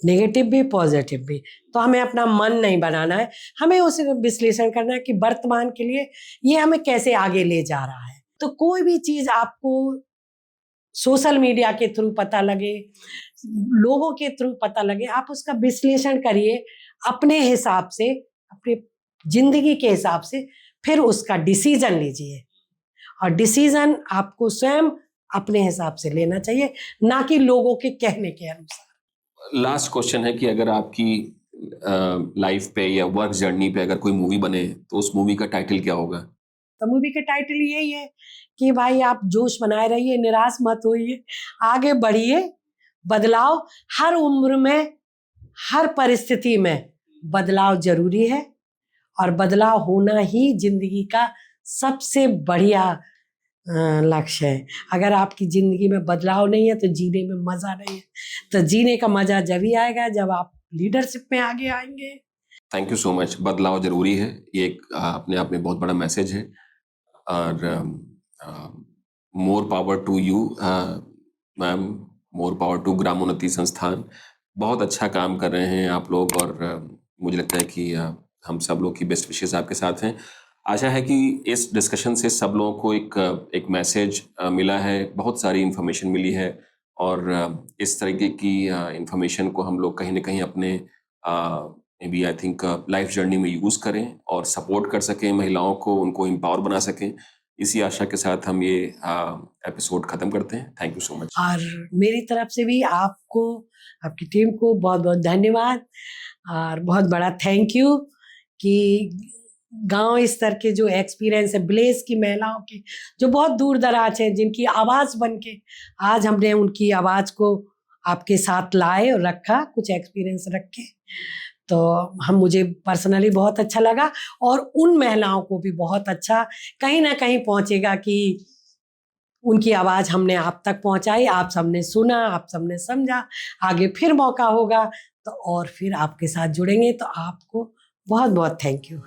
नेगेटिव भी पॉजिटिव भी। तो हमें अपना मन नहीं बनाना है, हमें उस विश्लेषण करना है कि वर्तमान के लिए ये हमें कैसे आगे ले जा रहा है। तो कोई भी चीज़ आपको सोशल मीडिया के थ्रू पता लगे, लोगों के थ्रू पता लगे, आप उसका विश्लेषण करिए अपने हिसाब से, अपनी जिंदगी के हिसाब से, फिर उसका डिसीजन लीजिए। और डिसीजन आपको स्वयं अपने हिसाब से लेना चाहिए, ना कि लोगों के कहने के अनुसार। लास्ट क्वेश्चन है कि अगर आपकी लाइफ पे या वर्क जर्नी पे अगर कोई मूवी बने तो उस मूवी का टाइटल क्या होगा? तो मूवी का टाइटल यही है कि भाई आप जोश बनाए रहिए, निराश मत होइए, आगे बढ़िए। बदलाव हर उम्र में, हर परिस्थिति में बदलाव जरूरी है और बदलाव होना ही जिंदगी का सबसे बढ़िया लक्ष्य है। अगर आपकी ज़िंदगी में बदलाव नहीं है तो जीने में मज़ा नहीं है। तो जीने का मज़ा जब ही आएगा जब आप लीडरशिप में आगे आएंगे। Thank you so much. बदलाव जरूरी है, ये एक अपने आप में बहुत बड़ा मैसेज है और more power to you ma'am, more power to Gramonnati Sansthan. बहुत अच्छा काम कर रहे हैं आप लोग और मुझे लगता है कि हम सब लोग की बेस्ट विशेस आपके साथ हैं। आशा है कि इस डिस्कशन से सब लोगों को एक मैसेज मिला है, बहुत सारी इन्फॉर्मेशन मिली है और इस तरीके की इन्फॉर्मेशन को हम लोग कहीं ना कहीं अपने maybe I think life journey में यूज़ करें और सपोर्ट कर सकें महिलाओं को, उनको एम्पावर बना सकें। इसी आशा के साथ हम ये एपिसोड ख़त्म करते हैं। Thank you so much. और मेरी तरफ से भी आपको, आपकी टीम को बहुत बहुत धन्यवाद और बहुत बड़ा थैंक यू कि गांव स्तर के जो एक्सपीरियंस है विलेज की महिलाओं के, जो बहुत दूर दराज हैं, जिनकी आवाज़ बन के आज हमने उनकी आवाज़ को आपके साथ लाए और रखा, कुछ एक्सपीरियंस रख के। तो मुझे पर्सनली बहुत अच्छा लगा और उन महिलाओं को भी बहुत अच्छा कहीं ना कहीं पहुंचेगा कि उनकी आवाज़ हमने आप तक पहुंचाई, आप सबने सुना, आप सबने समझा। आगे फिर मौका होगा तो और फिर आपके साथ जुड़ेंगे। तो आपको बहुत बहुत थैंक यू।